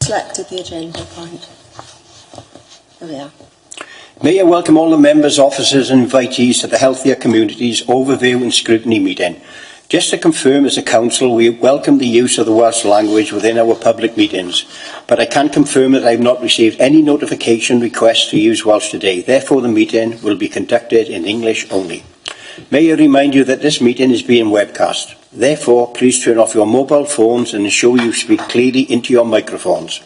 Selected the agenda point. There we are. May I welcome all the members, officers and invitees to the Healthier Communities Overview and Scrutiny meeting. Just to confirm, as a council, we welcome the use of the Welsh language within our public meetings, but I can confirm that I have not received any notification request to use Welsh today. Therefore, the meeting will be conducted in English only. May I remind you that this meeting is being webcast. Therefore, please turn off your mobile phones and ensure you speak clearly into your microphones.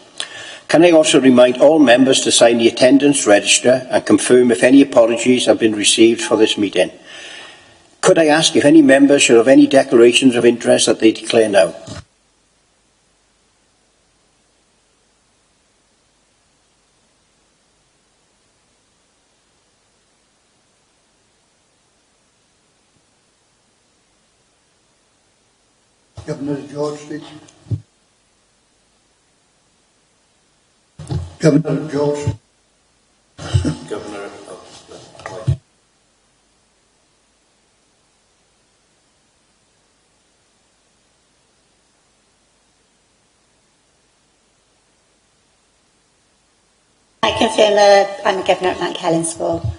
Can I also remind all members to sign the attendance register and confirm if any apologies have been received for this meeting? Could I ask if any members should have any declarations of interest that they declare now? Governor George, please. Governor George. Governor. I confirm that I'm a governor at Mount Helen School.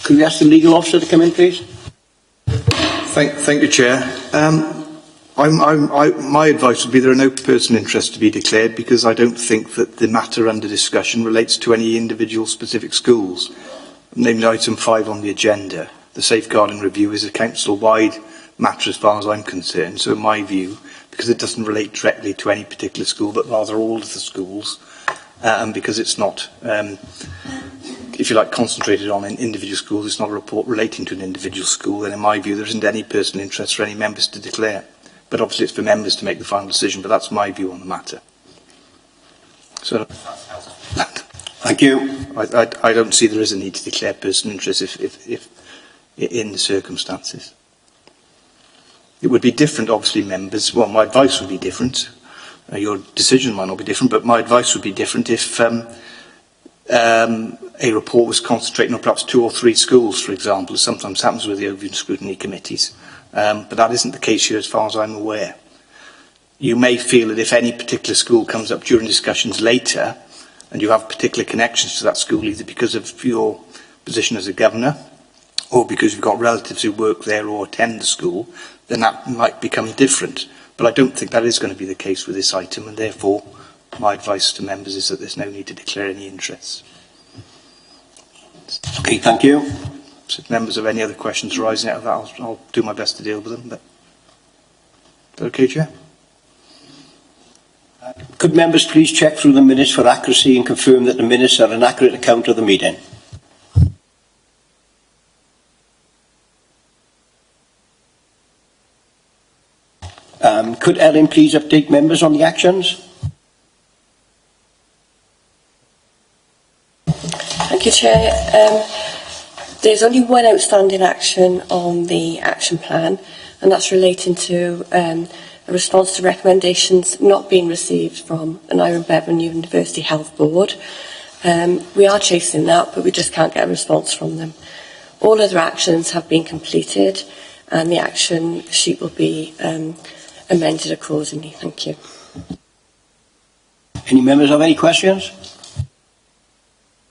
Could we ask the legal officer to come in, please? Thank you, Chair. My advice would be there are no personal interests to be declared because I don't think that the matter under discussion relates to any individual specific schools. Namely, item 5 on the agenda. The safeguarding review is a council-wide matter as far as I'm concerned. So in my view, because it doesn't relate directly to any particular school, but rather all of the schools, and because it's not, if you like, concentrated on an individual school, it's not a report relating to an individual school, then in my view there isn't any personal interest for any members to declare. But obviously it's for members to make the final decision, but that's my view on the matter. So, thank you. I don't see there is a need to declare personal interest if in the circumstances. It would be different, obviously, members. Well, my advice would be different. Your decision might not be different, but my advice would be different if a report was concentrating on perhaps 2 or 3 schools, for example, as sometimes happens with the overview and scrutiny committees. But that isn't the case here as far as I'm aware. You may feel that if any particular school comes up during discussions later, and you have particular connections to that school, either because of your position as a governor, or because you've got relatives who work there or attend the school, then that might become different. But I don't think that is going to be the case with this item, and therefore my advice to members is that there's no need to declare any interests. Okay, thank you. So if members have any other questions arising out of that, I'll do my best to deal with them. But okay, Chair? Could members please check through the minutes for accuracy and confirm that the minutes are an accurate account of the meeting? Could Ellen please update members on the actions? Thank you, Chair. There's only one outstanding action on the action plan, and that's relating to a response to recommendations not being received from an Iron Bevan University Health Board. We are chasing that, but we just can't get a response from them. All other actions have been completed, and the action sheet will be amended accordingly. Thank you. Any members have any questions?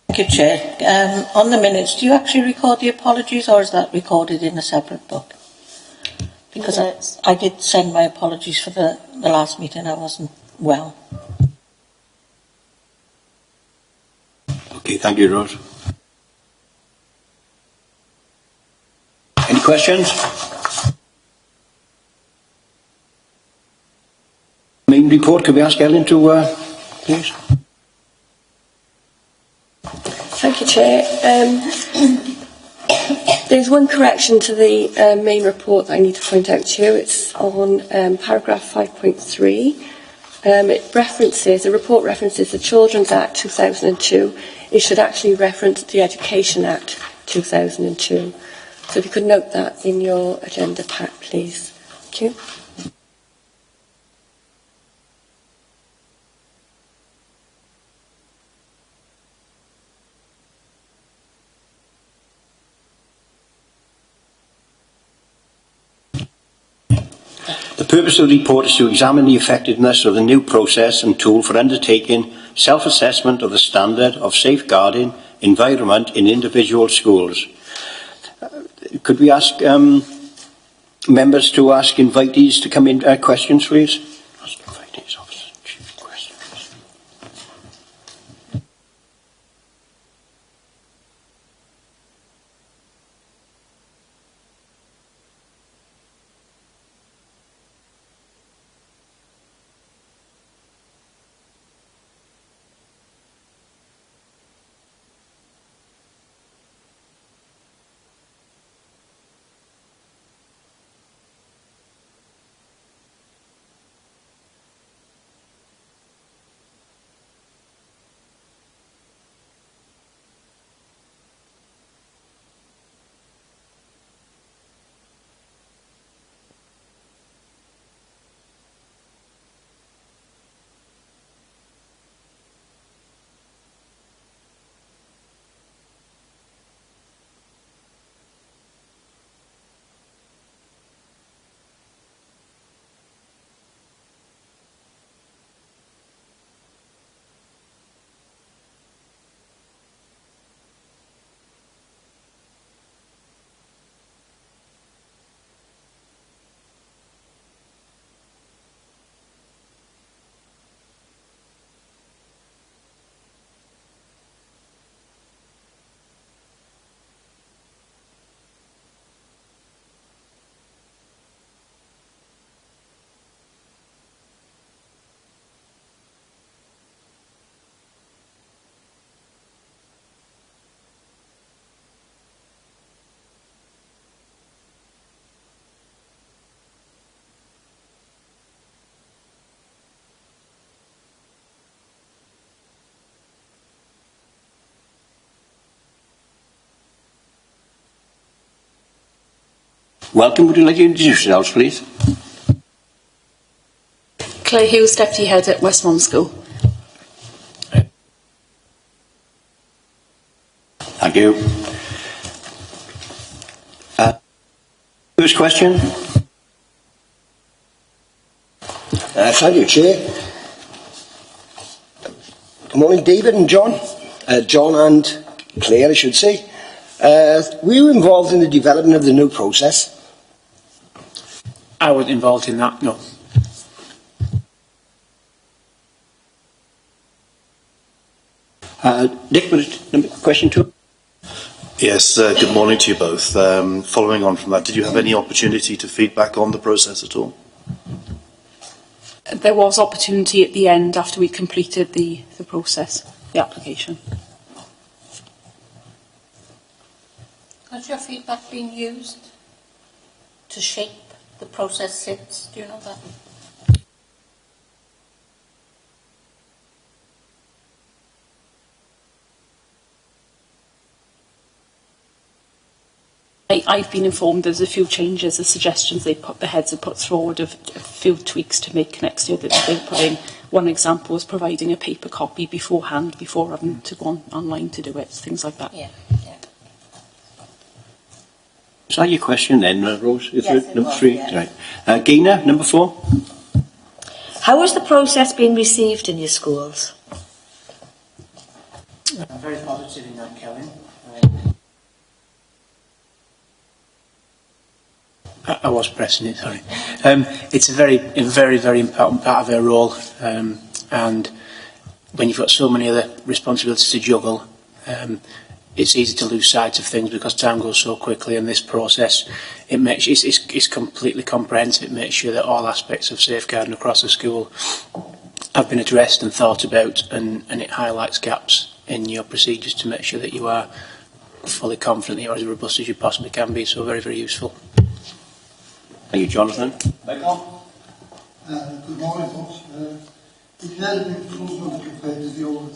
Thank you, Chair. On the minutes, do you actually record the apologies, or is that recorded in a separate book? Because I did send my apologies for the last meeting. I wasn't well. Okay, thank you, Rose. Any questions? Main report, could we ask Ellen to, please? Thank you, Chair. There's one correction to the main report that I need to point out to you. It's on paragraph 5.3. The report references the Children's Act 2002. It should actually reference the Education Act 2002. So if you could note that in your agenda pack, please. Thank you. The purpose of the report is to examine the effectiveness of the new process and tool for undertaking self-assessment of the standard of safeguarding environment in individual schools. Could we ask members to ask invitees to come in questions, please? Ask invitees, officers, chief questions. Welcome. Would you like to introduce yourselves, please? Claire Hughes, Deputy Head at Westmont School. Thank you. First question. Thank you, Chair. Good morning, David and John. John and Claire, I should say. Were you involved in the development of the new process? I wasn't involved in that, no. Nick, question 2. Yes, good morning to you both. Following on from that, did you have any opportunity to feedback on the process at all? There was opportunity at the end after we completed the process, the application. Has your feedback been used to shape the process since? Do you know that? I've been informed there's a few changes, the suggestions the heads have put forward of a few tweaks to make next year that they put in. One example was providing a paper copy beforehand, before having to go online to do it, things like that. Yeah, yeah. Is that your question then, Rose? Yes, it number was, 3? yeah. Right. Gina, number 4. How has the process been received in your schools? Very positive in that, Kevin. I was pressing it, sorry. It's a very, very important part of our role, and when you've got so many other responsibilities to juggle, it's easy to lose sight of things because time goes so quickly. And this process, it's completely comprehensive. It makes sure that all aspects of safeguarding across the school have been addressed and thought about, and it highlights gaps in your procedures to make sure that you are fully confident that you're as robust as you possibly can be. So very, very useful. Thank you, Jonathan. Michael? Good morning, folks. Is there an improvement compared to the old?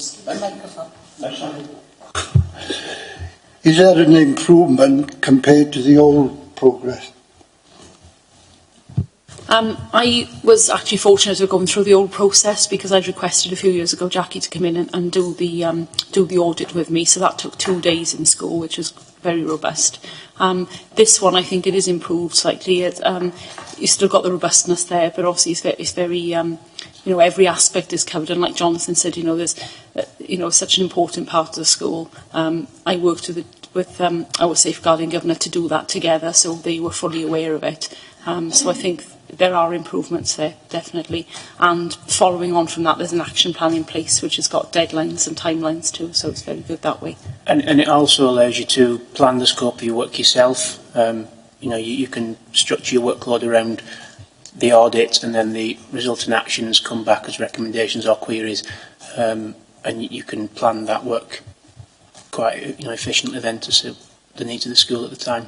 Is there an improvement compared to the old progress? I was actually fortunate to have gone through the old process because I'd requested a few years ago Jackie to come in and do the audit with me. So that took 2 days in school, which was very robust. This one, I think it is improved slightly. You've still got the robustness there, but obviously it's very, you know, every aspect is covered. And like Jonathan said, you know, there's, you know, such an important part of the school. I worked with our safeguarding governor to do that together, so they were fully aware of it. So I think there are improvements there, definitely. And following on from that, there's an action plan in place which has got deadlines and timelines too, so it's very good that way. And it also allows you to plan the scope of your work yourself. You know, you can structure your workload around the audit, and then the resulting actions come back as recommendations or queries, and you can plan that work quite, you know, efficiently then to suit the needs of the school at the time.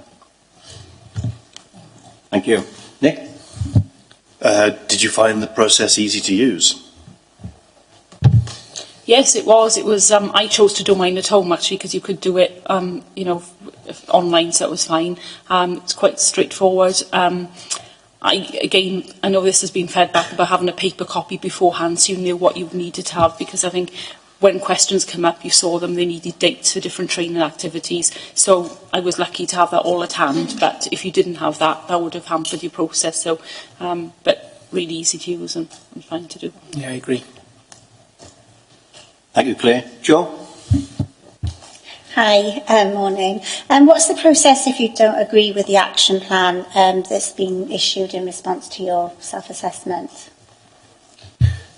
Thank you. Nick? Did you find the process easy to use? Yes, it was. It was. I chose to do mine at home actually because you could do it, you know, online, so it was fine. It's quite straightforward. I know this has been fed back about having a paper copy beforehand, so you knew what you needed to have, because I think when questions come up, you saw them, they needed dates for different training activities. So I was lucky to have that all at hand, but if you didn't have that, that would have hampered your process. So, but really easy to use and fine to do. Yeah, I agree. Thank you, Claire. Joe? Hi, morning. What's the process if you don't agree with the action plan that's been issued in response to your self-assessment?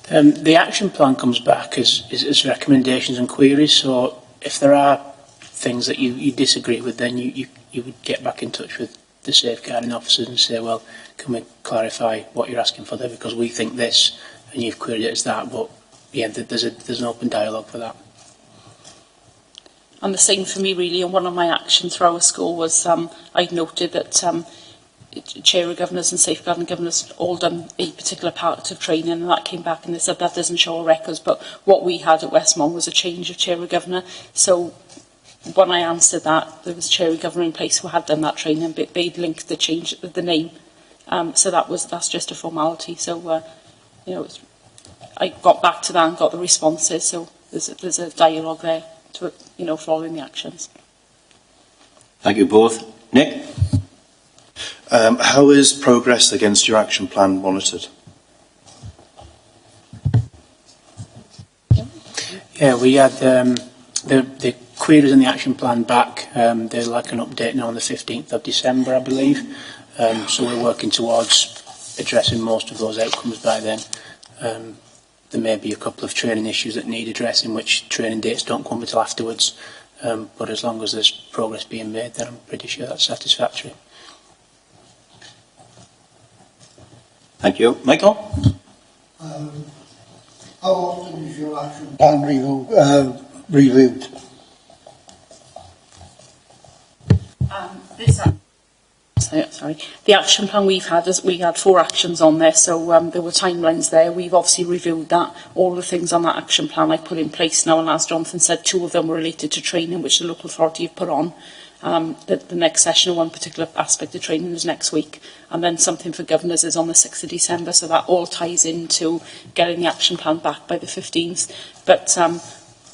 The action plan comes back as recommendations and queries. So if there are things that you disagree with, then you would get back in touch with the safeguarding officers and say, well, can we clarify what you're asking for there, because we think this and you've queried it as that. But yeah, there's an open dialogue for that. And the same for me really, and one of my actions for our school was I'd noted that chair of governors and safeguarding governors all done a particular part of training, and that came back and they said that doesn't show our records, but what we had at Westmont was a change of chair of governor. So when I answered that, there was a chair of governor in place who had done that training, but they'd linked the change of the name. So that's just a formality. So you know, I got back to that and got the responses. So there's a dialogue there to, you know, following the actions. Thank you both. Nick? How is progress against your action plan monitored? Yeah, we had the queries in the action plan back. They're like an update now on the 15th of December, I believe. So we're working towards addressing most of those outcomes by then. There may be a couple of training issues that need addressing, which training dates don't come until afterwards. But as long as there's progress being made, then I'm pretty sure that's satisfactory. Thank you. Michael? How often is your action plan reviewed? The action plan we've had is we had 4 actions on there, so there were timelines there. We've obviously reviewed that. All the things on that action plan I put in place now, and as Jonathan said, 2 of them were related to training, which the local authority have put on. The next session of one particular aspect of training is next week, and then something for governors is on the 6th of December, so that all ties into getting the action plan back by the 15th. But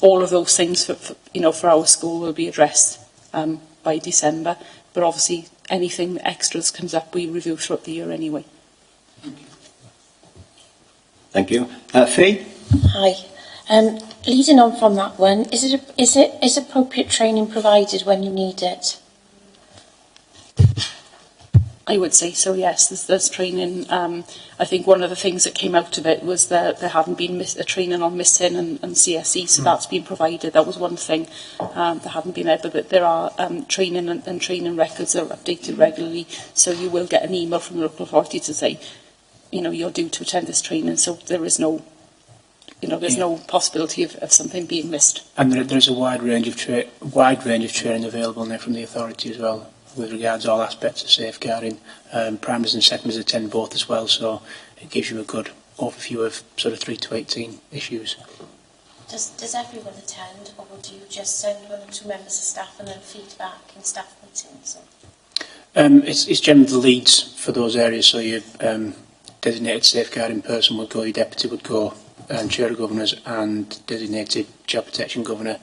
all of those things for our school will be addressed by December, but obviously anything extras comes up we review throughout the year anyway. Thank you. Faye? Hi. Leading on from that one, is appropriate training provided when you need it? I would say so, yes. There's training. I think one of the things that came out of it was that there hadn't been a training on missing and CSE, so that's been provided. That was one thing that hadn't been there, but there are training and training records that are updated regularly, so you will get an email from the local authority to say, you know, you're due to attend this training, so there is no, you know, there's no possibility of something being missed. And there's a wide range of training available now from the authority as well, with regards to all aspects of safeguarding. Primaries and secondaries attend both as well, so it gives you a good overview of sort of 3 to 18 issues. Does everyone attend, or do you just send 1 or 2 members of staff and then feedback in staff meetings? It's generally the leads for those areas, so your designated safeguarding person would go, your deputy would go, chair of governors and designated child protection governor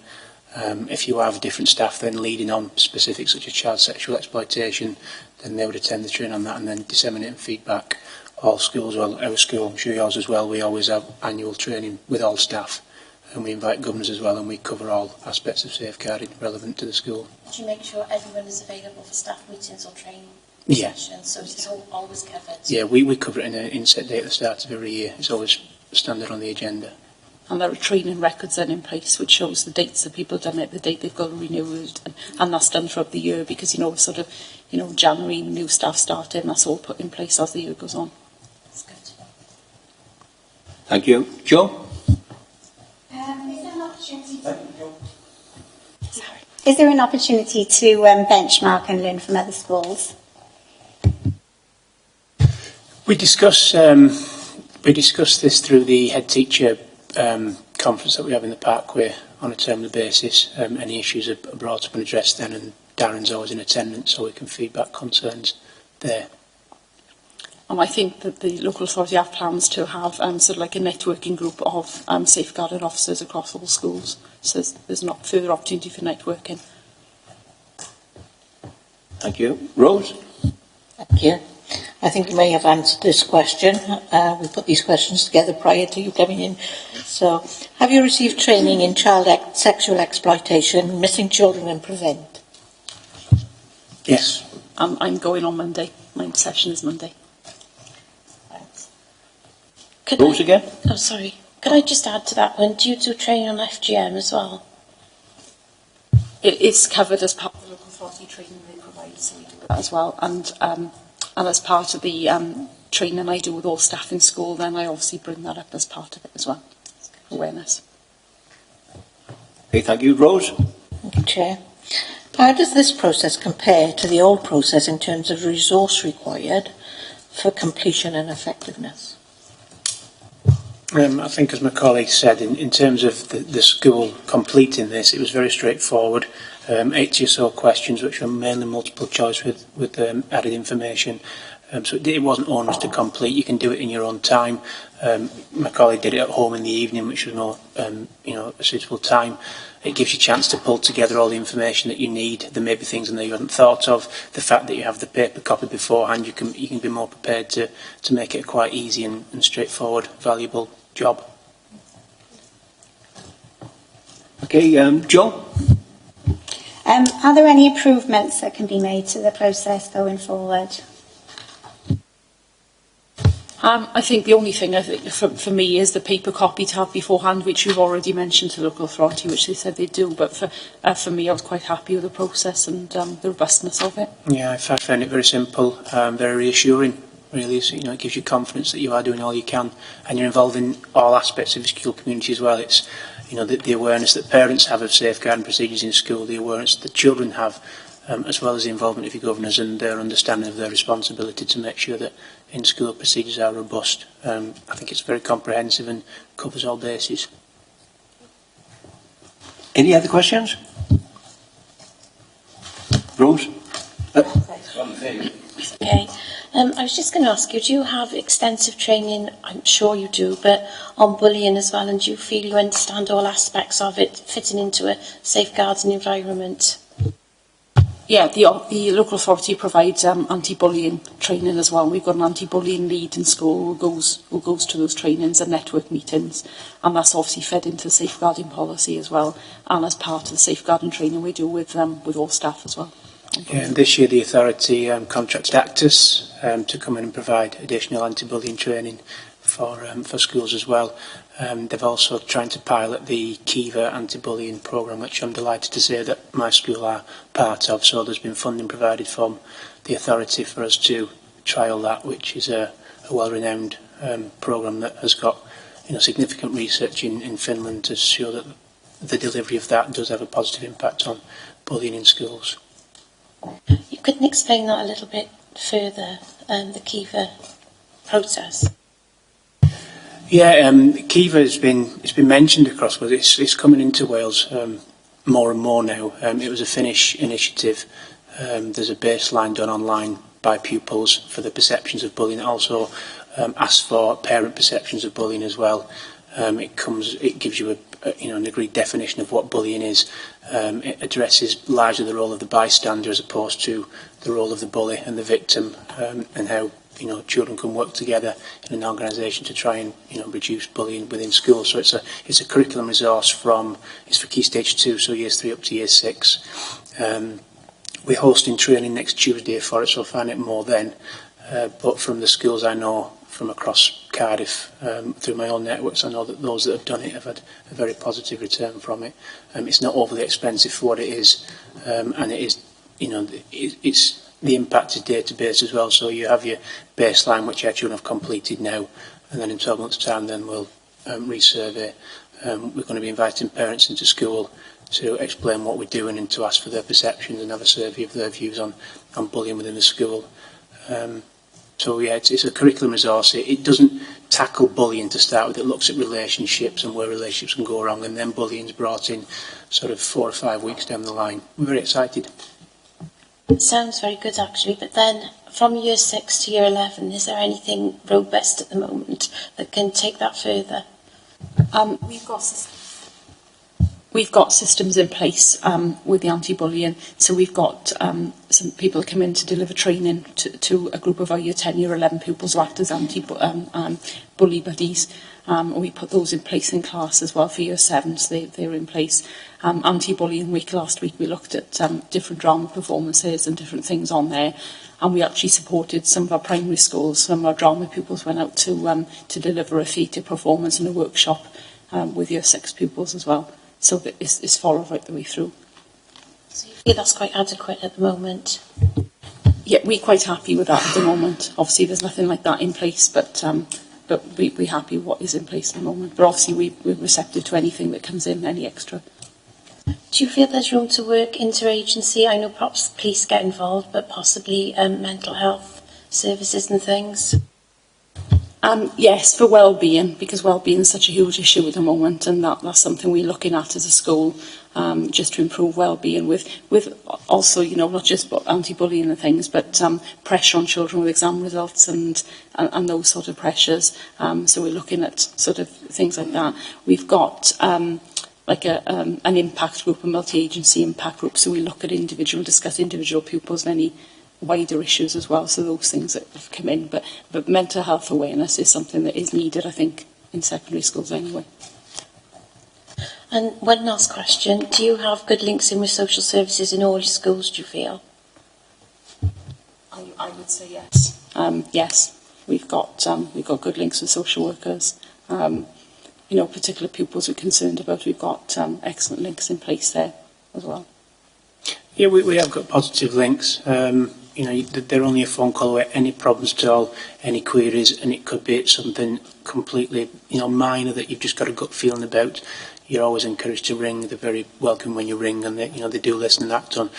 If you have different staff then leading on specifics such as child sexual exploitation, then they would attend the training on that and then disseminate feedback. All schools, well, our school, I'm sure yours as well, we always have annual training with all staff, and we invite governors as well, and we cover all aspects of safeguarding relevant to the school. Do you make sure everyone is available for staff meetings or training Yeah. sessions, so it is all always covered? Yeah, we cover it in an inset day at the start of every year. It's always standard on the agenda. And there are training records then in place which shows the dates that people have done it, the date they've got to renew it, and that's done throughout the year because, sort of, January, new staff started, and that's all put in place as the year goes on. That's good. Thank you. Joe? Is there an opportunity to benchmark and learn from other schools? We discuss this through the head teacher conference that we have in the Parkway on a terminal basis. Any issues are brought up and addressed then, and Darren's always in attendance so we can feedback concerns there. And I think that the local authority have plans to have sort of like a networking group of safeguarding officers across all schools. So there's not further opportunity for networking. Thank you. Rose? Thank you. I think you may have answered this question. We put these questions together prior to you coming in. So, have you received training in child sexual exploitation, missing children and prevent? Yes. I'm going on Monday. My session is Monday. Could Rose again? Oh, sorry. Could I just add to that one? Do you do training on FGM as well? It is covered as part of the local authority training they provide, so we do that as well. And as part of the training I do with all staff in school, then I obviously bring that up as part of it as well. Awareness. Okay, thank you. Rose? Thank you, Chair. How does this process compare to the old process in terms of resource required for completion and effectiveness? I think, as my colleague said, in terms of the school completing this, it was very straightforward. 80 or so questions, which were mainly multiple choice with added information. So it wasn't onerous to complete. You can do it in your own time. My colleague did it at home in the evening, which was more, a suitable time. It gives you a chance to pull together all the information that you need. There may be things in there you hadn't thought of. The fact that you have the paper copy beforehand, you can be more prepared to make it a quite easy and straightforward, valuable job. Okay, Joe? Are there any improvements that can be made to the process going forward? I think the only thing for me is the paper copy to have beforehand, which you've already mentioned to the local authority, which they said they do. But for me, I was quite happy with the process and the robustness of it. Yeah, I found it very simple, very reassuring. Really, so, it gives you confidence that you are doing all you can, and you're involved in all aspects of the school community as well. It's the awareness that parents have of safeguarding procedures in school, the awareness that children have, as well as the involvement of your governors and their understanding of their responsibility to make sure that in-school procedures are robust. I think it's very comprehensive and covers all bases. Any other questions? Rose? Okay. I was just going to ask you, do you have extensive training, I'm sure you do, but on bullying as well, and do you feel you understand all aspects of it fitting into a safeguarding environment? Yeah, the local authority provides anti-bullying training as well. We've got an anti-bullying lead in school who goes to those trainings and network meetings, and that's obviously fed into the safeguarding policy as well, and as part of the safeguarding training we do with all staff as well. Yeah, this year the authority contracted Actus to come in and provide additional anti-bullying training for schools as well. They've also trying to pilot the Kiva anti-bullying programme, which I'm delighted to say that my school are part of. So there's been funding provided from the authority for us to trial that, which is a well-renowned programme that has got significant research in Finland to show that the delivery of that does have a positive impact on bullying in schools. You couldn't explain that a little bit further, the Kiva process? Yeah, Kiva it's been mentioned across, but it's coming into Wales more and more now. It was a Finnish initiative. There's a baseline done online by pupils for the perceptions of bullying. It also asks for parent perceptions of bullying as well. It gives you an agreed definition of what bullying is. It addresses largely the role of the bystander as opposed to the role of the bully and the victim, and how children can work together in an organisation to try and reduce bullying within schools. So it's a curriculum resource it's for Key Stage 2, so years 3 up to year 6. We're hosting training next Tuesday for it, so I'll find out more then. But from the schools I know from across Cardiff, through my own networks, I know that those that have done it have had a very positive return from it. It's not overly expensive for what it is, and it is, it's the impact is database as well. So you have your baseline, which our children have completed now, and then in 12 months' time, then we'll resurvey. We're going to be inviting parents into school to explain what we're doing and to ask for their perceptions and have a survey of their views on bullying within the school. So yeah, it's a curriculum resource. It doesn't tackle bullying to start with. It looks at relationships and where relationships can go wrong, and then bullying's brought in sort of 4 or 5 weeks down the line. We're very excited. It sounds very good, actually, but then from year 6 to year 11, is there anything robust at the moment that can take that further? We've got systems in place with the anti-bullying. So we've got some people come in to deliver training to a group of our year 10, year 11 pupils who act as anti-bully buddies. And we put those in place in class as well for year 7, so they're in place. Anti-bullying week last week, we looked at different drama performances and different things on there. And we actually supported some of our primary schools. Some of our drama pupils went out to deliver a theatre performance and a workshop with year 6 pupils as well. So that it's followed right the way through. So you feel that's quite adequate at the moment? Yeah, we're quite happy with that at the moment. Obviously, there's nothing like that in place, but we're happy with what is in place at the moment. But obviously, we're receptive to anything that comes in, any extra. Do you feel there's room to work interagency? I know perhaps police get involved, but possibly mental health services and things? Yes, for well-being, because well-being is such a huge issue at the moment, and that's something we're looking at as a school, just to improve well-being with also, not just anti-bullying and things, but pressure on children with exam results and those sort of pressures. So we're looking at sort of things like that. We've got an impact group, a multi-agency impact group, so we look at discuss individual pupils and any wider issues as well, so those things that have come in. But mental health awareness is something that is needed, I think, in secondary schools anyway. And one last question, do you have good links in with social services in all your schools, do you feel? I would say yes. Yes, we've got good links with social workers. Particular pupils we're concerned about, we've got excellent links in place there as well. Yeah, we have got positive links. They're only a phone call away. Any problems at all, any queries, and it could be something completely, minor that you've just got a gut feeling about. You're always encouraged to ring. They're very welcome when you ring, and they do listen and act on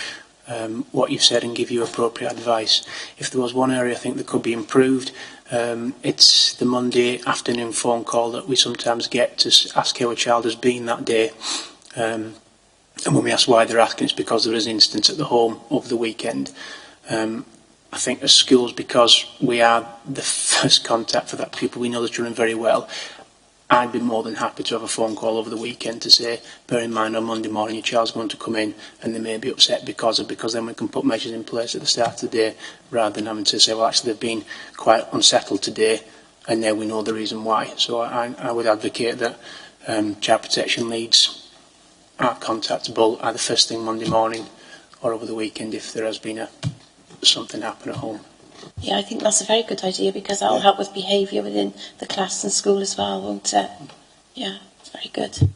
what you've said and give you appropriate advice. If there was one area I think that could be improved, it's the Monday afternoon phone call that we sometimes get to ask how a child has been that day. And when we ask why they're asking, it's because there is an instance at the home over the weekend. I think as schools, because we are the first contact for that pupil, we know the children very well. I'd be more than happy to have a phone call over the weekend to say, bear in mind on Monday morning your child's going to come in and they may be upset because then we can put measures in place at the start of the day, rather than having to say, well, actually they've been quite unsettled today and now we know the reason why. So I would advocate that child protection leads are contactable either first thing Monday morning or over the weekend if there has been something happen at home. Yeah, I think that's a very good idea, because that will help with behaviour within the class and school as well, won't it? Yeah, it's very good.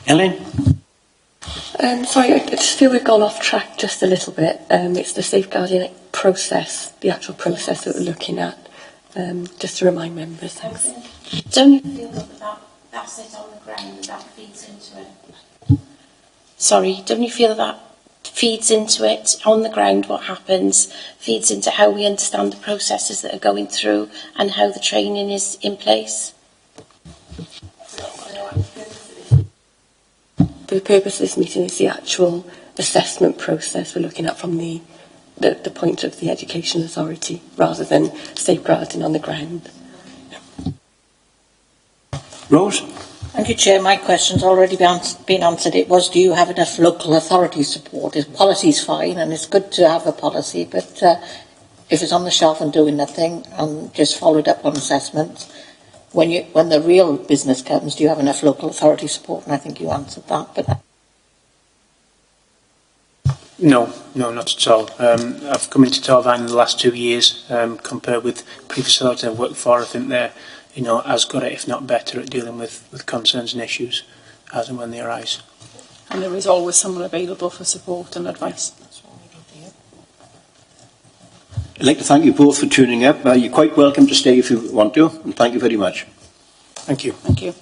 Ellen? Sorry, I just feel we've gone off track just a little bit. It's the safeguarding process, the actual process that we're looking at, just to remind members. Thanks. Don't you feel that that's it on the ground and that feeds into it? Sorry, don't you feel that feeds into it on the ground, what happens, feeds into how we understand the processes that are going through and how the training is in place? The purpose of this meeting is the actual assessment process we're looking at from the point of the Education Authority, rather than safeguarding on the ground. Rose? Thank you, Chair. My question's already been answered. It was, do you have enough local authority support? His policy's fine, and it's good to have a policy, but if it's on the shelf and doing nothing, and just followed up on assessments, when the real business comes, do you have enough local authority support? And I think you answered that. But No, not at all. I've come into Torvine in the last 2 years, compared with previous authorities I've worked for. I think they're, as good, if not better, at dealing with concerns and issues as and when they arise. And there is always someone available for support and advice. I'd like to thank you both for tuning up. You're quite welcome to stay if you want to, and thank you very much. Thank you. Thank you.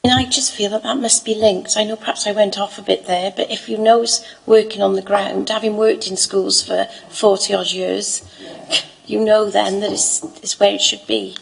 And I just feel that must be linked. I know perhaps I went off a bit there, but if you know it's working on the ground, having worked in schools for 40 odd years, you know then that it's where it should be.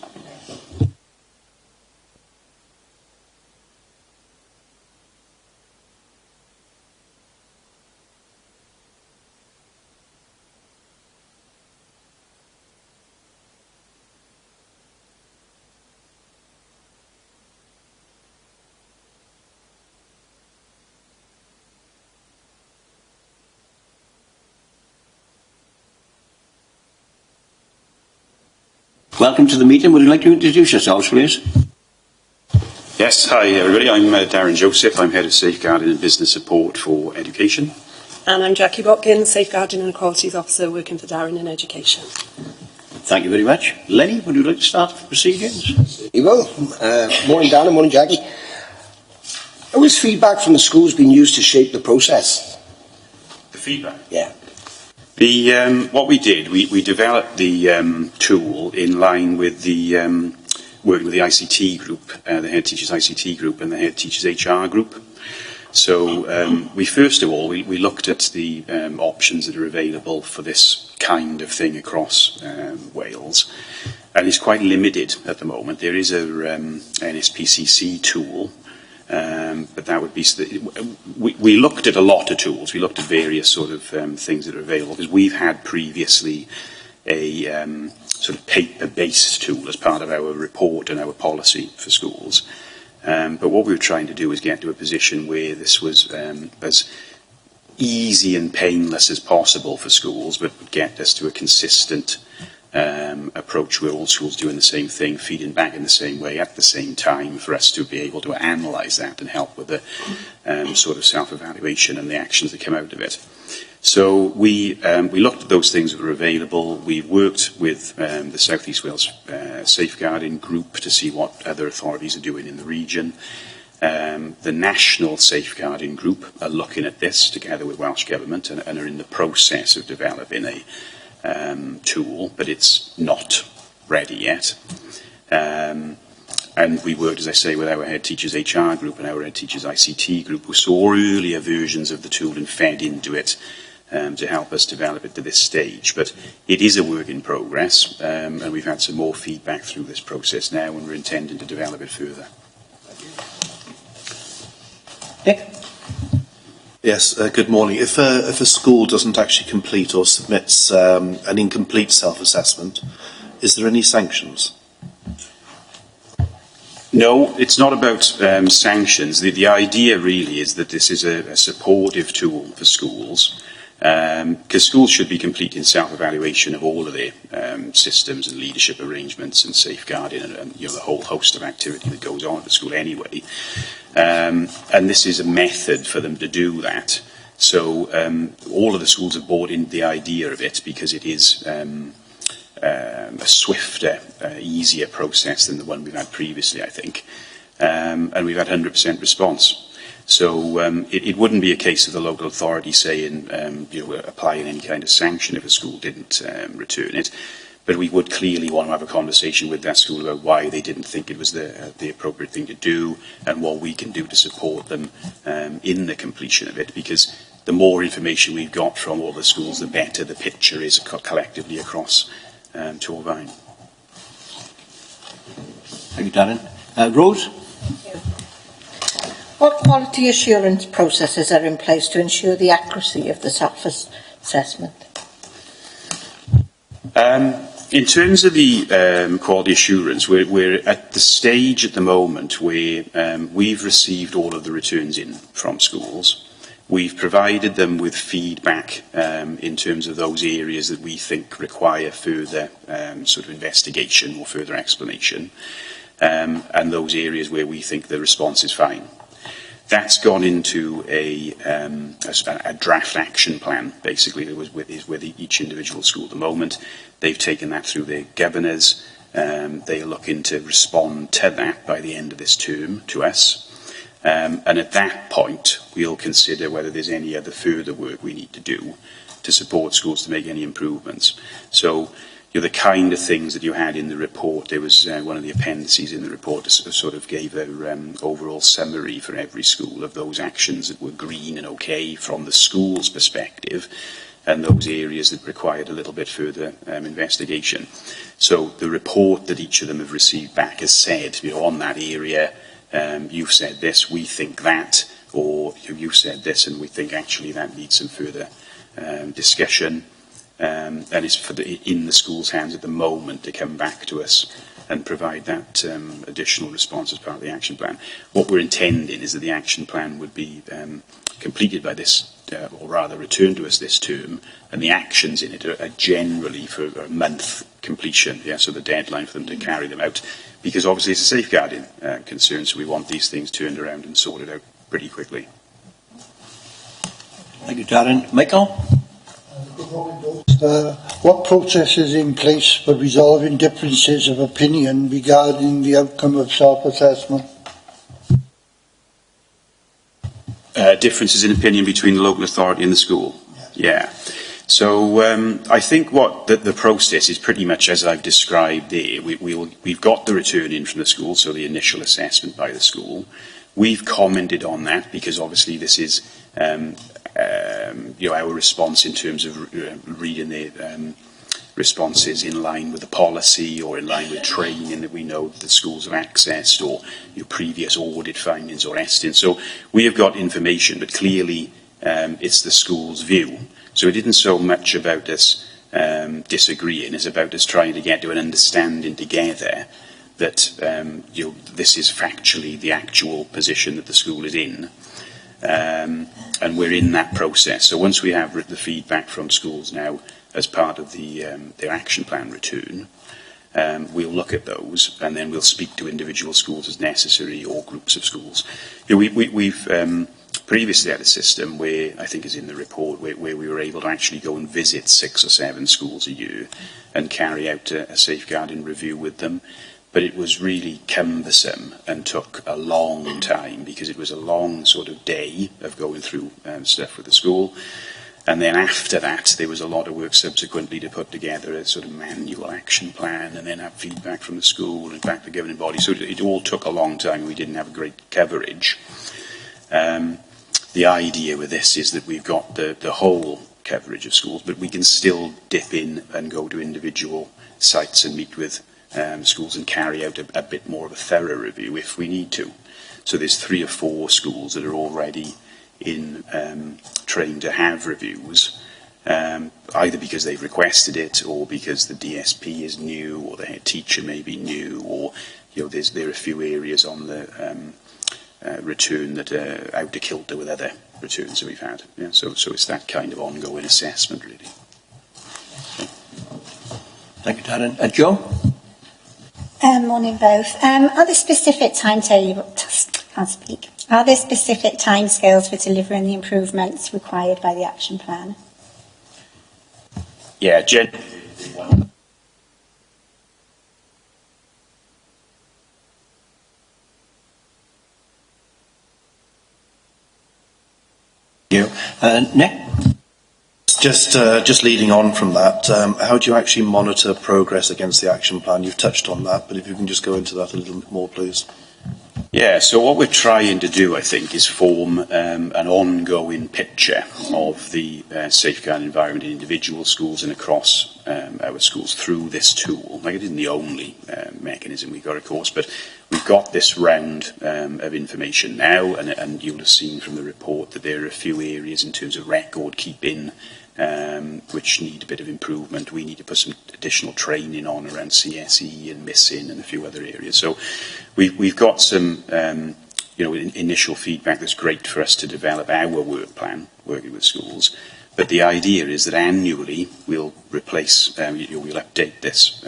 Welcome to the meeting. Would you like to introduce yourselves, please? Yes, hi everybody. I'm Darren Joseph. I'm Head of Safeguarding and Business Support for Education. And I'm Jackie Botkin, Safeguarding and Qualities Officer working for Darren in Education. Thank you very much. Lenny, would you like to start the proceedings? You will. Morning, Darren. Morning, Jackie. How has feedback from the schools been used to shape the process? The feedback? Yeah. What we did, we developed the tool in line with the working with the ICT group, the Head Teachers ICT group and the Head Teachers HR group. So we first of all, we looked at the options that are available for this kind of thing across Wales. And it's quite limited at the moment. There is a NSPCC tool, but that would be... We looked at a lot of tools. We looked at various sort of things that are available, because we've had previously a sort of paper-based tool as part of our report and our policy for schools. But what we were trying to do is get to a position where this was as easy and painless as possible for schools, but would get us to a consistent approach where all schools doing the same thing, feeding back in the same way at the same time, for us to be able to analyse that and help with the sort of self-evaluation and the actions that come out of it. So we looked at those things that were available. We worked with the South East Wales Safeguarding Group to see what other authorities are doing in the region. The National Safeguarding Group are looking at this together with Welsh Government and are in the process of developing a tool, but it's not ready yet. And we worked, as I say, with our Head Teachers HR group and our Head Teachers ICT group, who saw earlier versions of the tool and fed into it to help us develop it to this stage. But it is a work in progress, and we've had some more feedback through this process now, and we're intending to develop it further. Nick? Yes, good morning. If a school doesn't actually complete or submits an incomplete self-assessment, is there any sanctions? No, it's not about sanctions. The idea really is that this is a supportive tool for schools, because schools should be completing self-evaluation of all of their systems and leadership arrangements and safeguarding and the whole host of activity that goes on at the school anyway. And this is a method for them to do that. So all of the schools have bought into the idea of it because it is a swifter, easier process than the one we've had previously, I think. And we've had 100% response. So it wouldn't be a case of the local authority saying, applying any kind of sanction if a school didn't return it. But we would clearly want to have a conversation with that school about why they didn't think it was the appropriate thing to do and what we can do to support them in the completion of it. Because the more information we've got from all the schools, the better the picture is collectively across Torfaen. Thank you, Darren. Rose? What quality assurance processes are in place to ensure the accuracy of the self-assessment? In terms of the quality assurance, we're at the stage at the moment where we've received all of the returns in from schools. We've provided them with feedback in terms of those areas that we think require further sort of investigation or further explanation, and those areas where we think the response is fine. That's gone into a draft action plan, basically, that is with each individual school at the moment. They've taken that through their governors. They are looking to respond to that by the end of this term to us. And at that point, we'll consider whether there's any other further work we need to do to support schools to make any improvements. So, the kind of things that you had in the report, there was one of the appendices in the report that sort of gave an overall summary for every school of those actions that were green and okay from the school's perspective, and those areas that required a little bit further investigation. So the report that each of them have received back has said, on that area, you've said this, we think that, or you've said this and we think actually that needs some further discussion. And it's in the school's hands at the moment to come back to us and provide that additional response as part of the action plan. What we're intending is that the action plan would be completed by this, or rather returned to us this term, and the actions in it are generally for a month completion, so the deadline for them to carry them out, because obviously it's a safeguarding concern, so we want these things turned around and sorted out pretty quickly. Thank you, Darren. Michael? What process is in place for resolving differences of opinion regarding the outcome of self-assessment? Differences in opinion between the local authority and the school? Yeah. So I think what the process is pretty much as I've described there. We've got the return in from the school, so the initial assessment by the school. We've commented on that because obviously this is our response in terms of reading the responses in line with the policy or in line with training that we know that the schools have accessed, or previous audit findings or estimates. So we have got information, but clearly it's the school's view. So it isn't so much about us disagreeing, it's about us trying to get to an understanding together that this is factually the actual position that the school is in. And we're in that process. So once we have the feedback from schools now as part of their action plan return, we'll look at those and then we'll speak to individual schools as necessary or groups of schools. We've previously had a system where, I think is in the report, where we were able to actually go and visit 6 or 7 schools a year and carry out a safeguarding review with them. but it was really cumbersome and took a long time because it was a long sort of day of going through stuff with the school. And then after that, there was a lot of work subsequently to put together a sort of manual action plan and then have feedback from the school and back to the governing body. So it all took a long time. We didn't have a great coverage. The idea with this is that we've got the whole coverage of schools, but we can still dip in and go to individual sites and meet with schools and carry out a bit more of a thorough review if we need to. So there's 3 or 4 schools that are already in trained to have reviews, either because they've requested it or because the DSP is new or the head teacher may be new, or there are a few areas on the return that are out of kilter with other returns that we've had. Yeah, so it's that kind of ongoing assessment, really. Thank you, Darren. Joe? Morning both. Are there specific Are there specific timescales for delivering the improvements required by the action plan? Yeah, Nick? Just leading on from that, how do you actually monitor progress against the action plan? You've touched on that, but if you can just go into that a little bit more, please. Yeah, so what we're trying to do, I think, is form an ongoing picture of the safeguard environment in individual schools and across our schools through this tool. Like, it isn't the only mechanism we've got, of course, but we've got this round of information now, and you'll have seen from the report that there are a few areas in terms of record keeping which need a bit of improvement. We need to put some additional training on around CSE and missing and a few other areas. So we've got some initial feedback that's great for us to develop our work plan, working with schools. But the idea is that annually we'll replace, we'll update this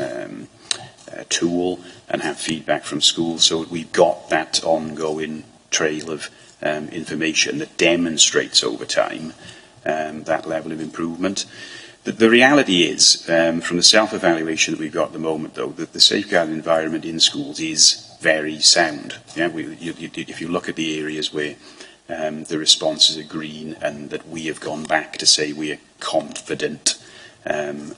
tool and have feedback from schools, so we've got that ongoing trail of information that demonstrates over time that level of improvement. The reality is, from the self-evaluation that we've got at the moment, though, that the safeguard environment in schools is very sound. Yeah, if you look at the areas where the responses are green and that we have gone back to say we are confident and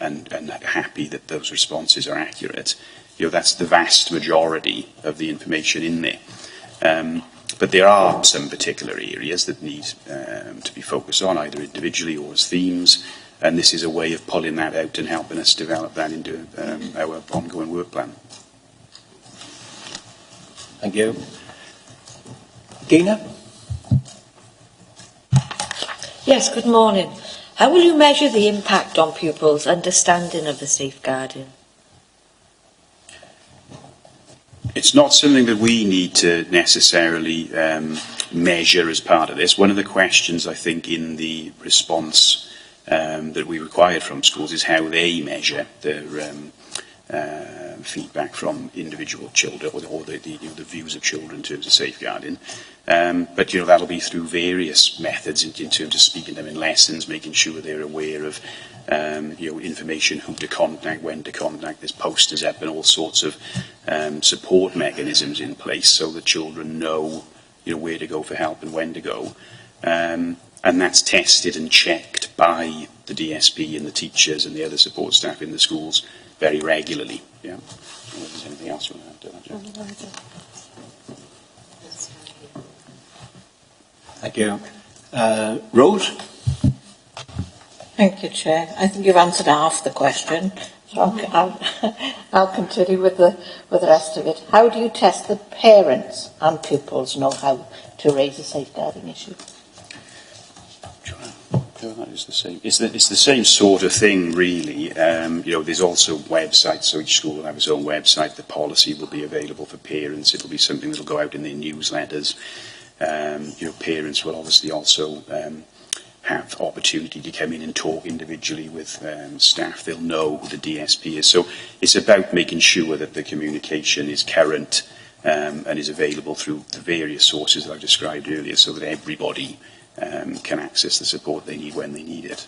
happy that those responses are accurate, that's the vast majority of the information in there. But there are some particular areas that need to be focused on, either individually or as themes, and this is a way of pulling that out and helping us develop that into our ongoing work plan. Thank you. Gina? Yes, good morning. How will you measure the impact on pupils' understanding of the safeguarding? It's not something that we need to necessarily measure as part of this. One of the questions, I think, in the response that we required from schools is how they measure their feedback from individual children or the views of children in terms of safeguarding. But that'll be through various methods in terms of speaking to them in lessons, making sure they're aware of information, who to contact, when to contact. There's posters up and all sorts of support mechanisms in place so that children know where to go for help and when to go. And that's tested and checked by the DSP and the teachers and the other support staff in the schools very regularly. Yeah. I don't know if there's anything else you want to add to that, Jeff? Thank you. Rose? Thank you, Chair. I think you've answered half the question, so I'll continue with the rest of it. How do you test the parents and pupils know how to raise a safeguarding issue? It's the same. It's the same sort of thing, really. There's also websites, so each school will have its own website. The policy will be available for parents. It'll be something that'll go out in their newsletters. Parents will obviously also have opportunity to come in and talk individually with staff. They'll know who the DSP is. So it's about making sure that the communication is current and is available through the various sources that I've described earlier, so that everybody can access the support they need when they need it.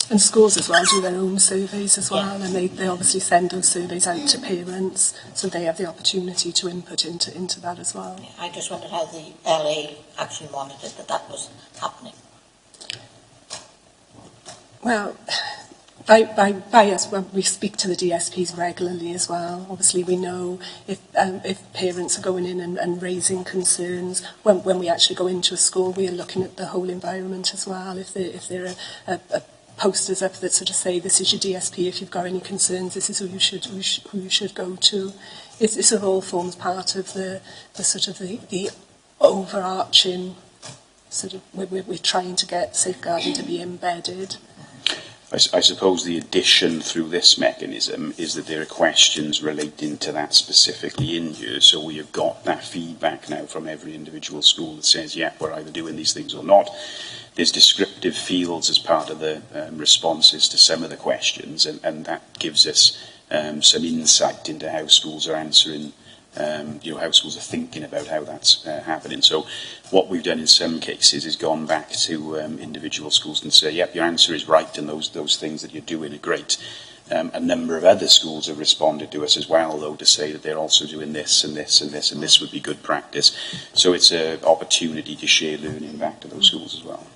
And schools as well do their own surveys as well, and they obviously send those surveys out to parents, so they have the opportunity to input into that as well. I just wondered how the LA actually monitored that was happening. Well, by us, when we speak to the DSPs regularly as well, obviously we know if parents are going in and raising concerns. When we actually go into a school, we are looking at the whole environment as well. If there are posters up that sort of say, this is your DSP, if you've got any concerns, this is who you should go to. It sort of all forms part of the sort of the overarching sort of, we're trying to get safeguarding to be embedded. I suppose the addition through this mechanism is that there are questions relating to that specifically in here, so we have got that feedback now from every individual school that says, yeah, we're either doing these things or not. There's descriptive fields as part of the responses to some of the questions, and that gives us some insight into how schools are answering, how schools are thinking about how that's happening. So what we've done in some cases is gone back to individual schools and say, yep, your answer is right, and those things that you're doing are great. A number of other schools have responded to us as well, though, to say that they're also doing this and this and this, and this would be good practice. So it's an opportunity to share learning back to those schools as well.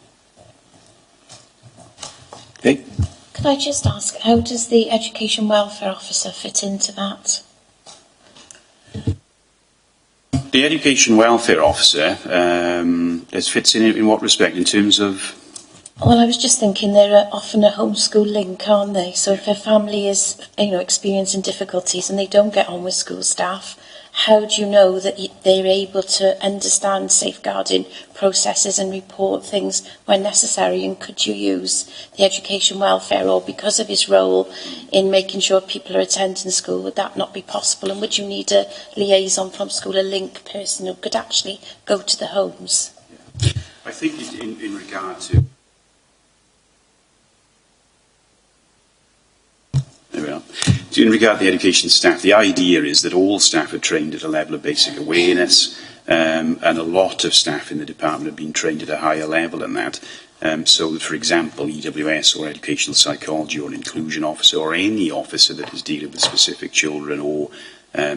Okay. Could I just ask, how does the Education Welfare Officer fit into that? The Education Welfare Officer fits in what respect? In terms of? Well, I was just thinking they're often a homeschool link, aren't they? So if a family is, experiencing difficulties and they don't get on with school staff, how do you know that they're able to understand safeguarding processes and report things when necessary? And could you use the education welfare, or because of his role in making sure people are attending school, would that not be possible? And would you need a liaison from school, a link person who could actually go to the homes? Yeah. I think in regard to... There we are. So in regard to the education staff, the idea is that all staff are trained at a level of basic awareness, and a lot of staff in the department have been trained at a higher level than that. So, for example, EWS or educational psychology or an inclusion officer or any officer that is dealing with specific children or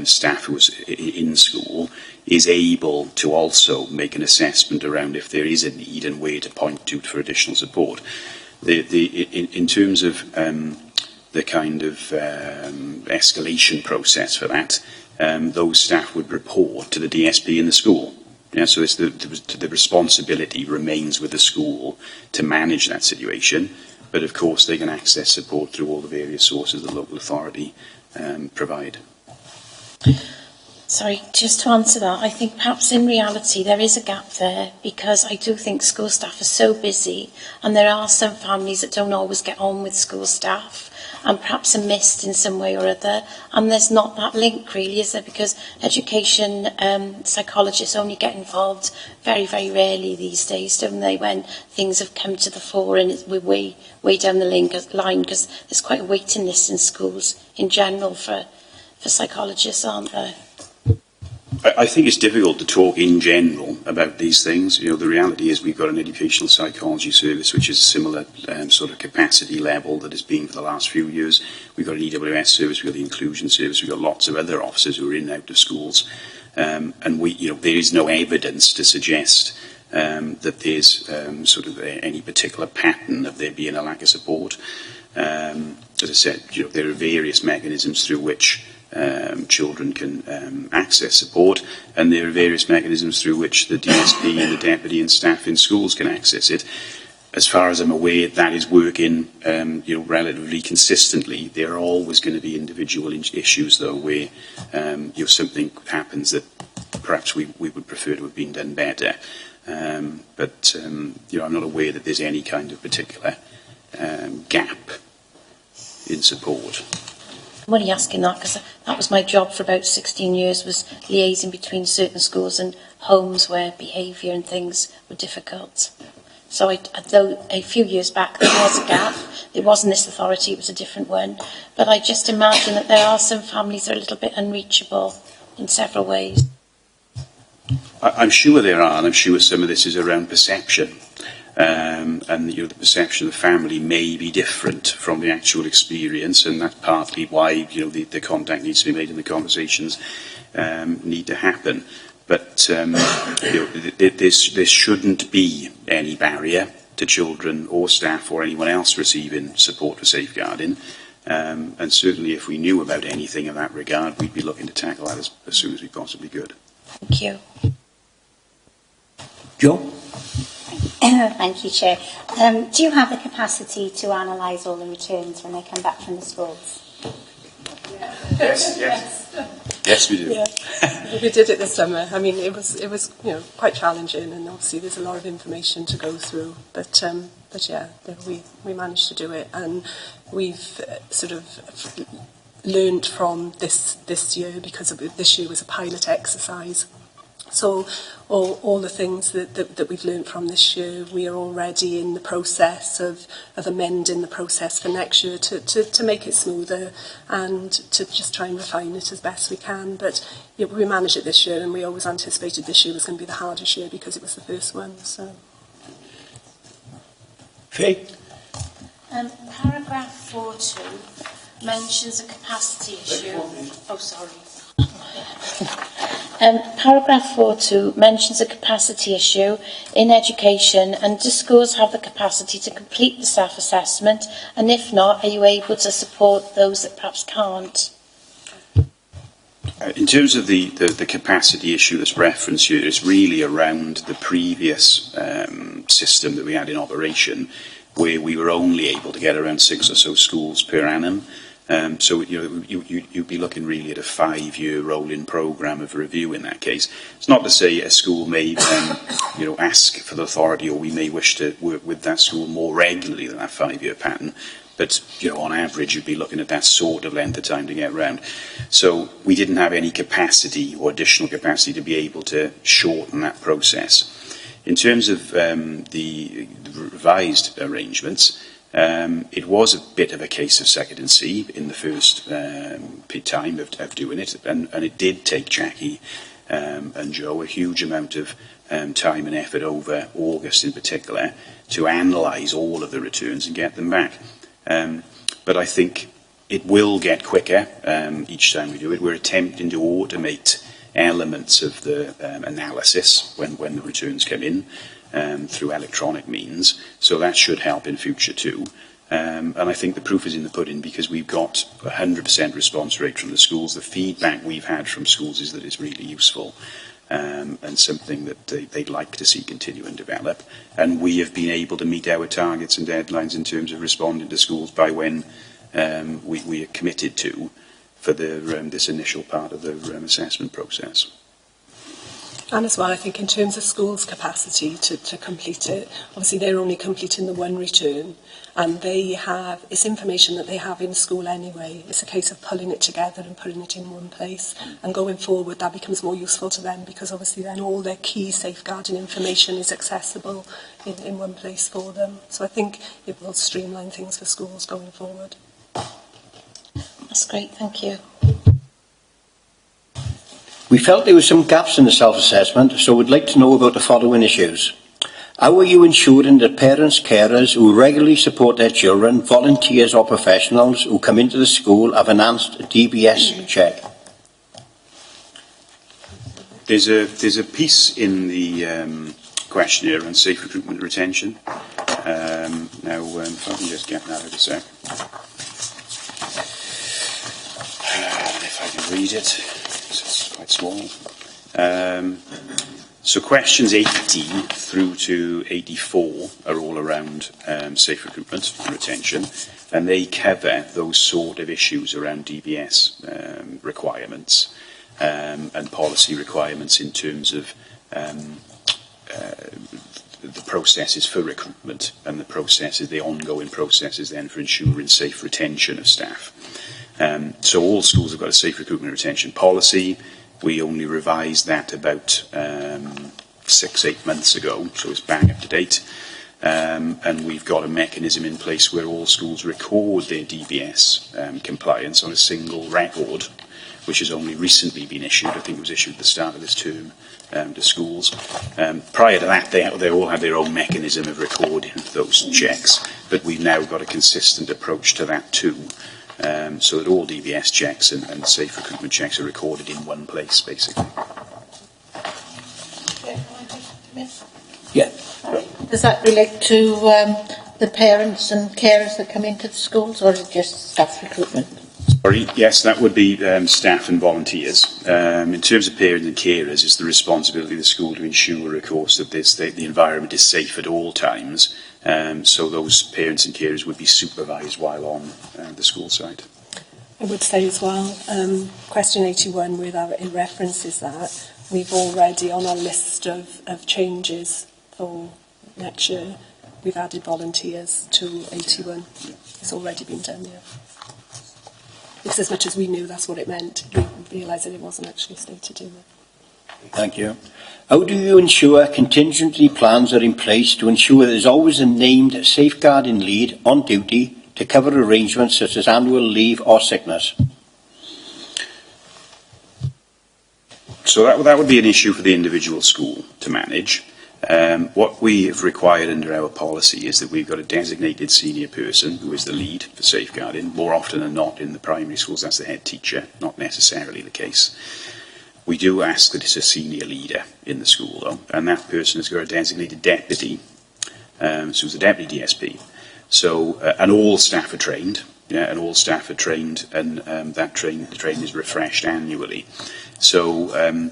staff who is in school is able to also make an assessment around if there is a need and where to point to for additional support. In terms of the kind of escalation process for that, those staff would report to the DSP in the school. Yeah, so it's the responsibility remains with the school to manage that situation, but of course they can access support through all the various sources the local authority provide. Sorry, just to answer that, I think perhaps in reality there is a gap there, because I do think school staff are so busy, and there are some families that don't always get on with school staff, and perhaps are missed in some way or other, and there's not that link really, is there? Because education psychologists only get involved very, very rarely these days, don't they, when things have come to the fore and we're way down the line, because there's quite a waiting list in schools in general for psychologists, aren't there? I think it's difficult to talk in general about these things. The reality is we've got an educational psychology service which is a similar sort of capacity level that has been for the last few years. We've got an EWS service, we've got the inclusion service, we've got lots of other officers who are in and out of schools. And there is no evidence to suggest that there's sort of any particular pattern of there being a lack of support. As I said, there are various mechanisms through which children can access support, and there are various mechanisms through which the DSP and the deputy and staff in schools can access it. As far as I'm aware, that is working relatively consistently. There are always going to be individual issues, though, where something happens that perhaps we would prefer to have been done better. But I'm not aware that there's any kind of particular gap in support. I'm only asking that because that was my job for about 16 years, was liaising between certain schools and homes where behaviour and things were difficult. So though a few years back there was a gap, it wasn't this authority, it was a different one, but I just imagine that there are some families that are a little bit unreachable in several ways. I'm sure there are, and I'm sure some of this is around perception. and the perception of the family may be different from the actual experience, and that's partly why the contact needs to be made and the conversations need to happen. But there shouldn't be any barrier to children or staff or anyone else receiving support for safeguarding. And certainly if we knew about anything in that regard, we'd be looking to tackle that as soon as we possibly could. Thank you. Joe? Thank you, Chair. Do you have the capacity to analyse all the returns when they come back from the schools? Yes, we do. Yeah, we did it this summer. I mean, it was quite challenging, and obviously there's a lot of information to go through. But yeah, we managed to do it, and we've sort of learned from this year, because this year was a pilot exercise. So all the things that we've learned from this year, we are already in the process of amending the process for next year to make it smoother and to just try and refine it as best we can. But we managed it this year, and we always anticipated this year was going to be the hardest year because it was the first one. So. Faye? Paragraph 4.2 mentions a capacity issue. Oh, sorry. Paragraph 4.2 mentions a capacity issue in education, and do schools have the capacity to complete the staff assessment, and if not, are you able to support those that perhaps can't? In terms of the capacity issue that's referenced here, it's really around the previous system that we had in operation, where we were only able to get around 6 or so schools per annum. So you'd be looking really at a 5-year rolling programme of review in that case. It's not to say a school may then ask for the authority, or we may wish to work with that school more regularly than that 5-year pattern. But on average, you'd be looking at that sort of length of time to get round. So we didn't have any capacity or additional capacity to be able to shorten that process. In terms of the revised arrangements, it was a bit of a case of second and see in the first time of doing it, and it did take Jackie and Joe a huge amount of time and effort over August in particular to analyse all of the returns and get them back. But I think it will get quicker each time we do it. We're attempting to automate elements of the analysis when the returns come in through electronic means, so that should help in future too. And I think the proof is in the pudding, because we've got 100% response rate from the schools. The feedback we've had from schools is that it's really useful and something that they'd like to see continue and develop. And we have been able to meet our targets and deadlines in terms of responding to schools by when we are committed to for this initial part of the assessment process. And as well, I think in terms of schools' capacity to complete it, obviously they're only completing the one return, and it's information that they have in school anyway. It's a case of pulling it together and putting it in one place. And going forward, that becomes more useful to them, because obviously then all their key safeguarding information is accessible in one place for them. So I think it will streamline things for schools going forward. That's great, thank you. We felt there were some gaps in the self-assessment, so we'd like to know about the following issues. How are you ensuring that parents, carers who regularly support their children, volunteers or professionals who come into the school have enhanced DBS check? There's a piece in the questionnaire on safe recruitment and retention. Now, if I can just get that out a sec. If I can read it. It's quite small. So questions 80 through to 84 are all around safe recruitment and retention, and they cover those sort of issues around DBS requirements and policy requirements in terms of the processes for recruitment and the ongoing processes then for ensuring safe retention of staff. So all schools have got a safe recruitment and retention policy. We only revised that about 6-8 months ago, so it's back up to date. And we've got a mechanism in place where all schools record their DBS compliance on a single record, which has only recently been issued. I think it was issued at the start of this term to schools. Prior to that, they all had their own mechanism of recording those checks, but we've now got a consistent approach to that too, so that all DBS checks and safe recruitment checks are recorded in one place, basically. Yeah. Does that relate to the parents and carers that come into the schools, or is it just staff recruitment? Sorry, yes, that would be staff and volunteers. In terms of parents and carers, it's the responsibility of the school to ensure, of course, that the environment is safe at all times. So those parents and carers would be supervised while on the school site. I would say as well, question 81, where it references that, we've already on our list of changes for next year, we've added volunteers to 81. It's already been done, yeah. Because as much as we knew that's what it meant, we realised that it wasn't actually stated in it. Thank you. How do you ensure contingency plans are in place to ensure there's always a named safeguarding lead on duty to cover arrangements such as annual leave or sickness? So that would be an issue for the individual school to manage. What we have required under our policy is that we've got a designated senior person who is the lead for safeguarding. More often than not in the primary schools, that's the head teacher, not necessarily the case. We do ask that it's a senior leader in the school, though, and that person has got a designated deputy, so it's a deputy DSP. So, and all staff are trained, and all staff are trained, and the training is refreshed annually. So,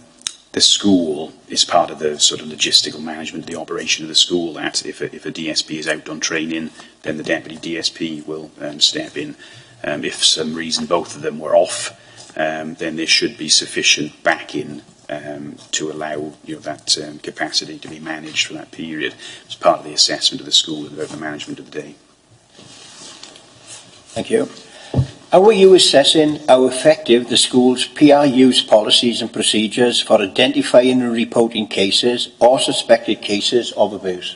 the school is part of the sort of logistical management of the operation of the school, that if a DSP is out on training, then the deputy DSP will step in. If for some reason both of them were off, then there should be sufficient backing to allow that capacity to be managed for that period. It's part of the assessment of the school about the management of the day. Thank you. How are you assessing how effective the school's PRU's policies and procedures for identifying and reporting cases or suspected cases of abuse?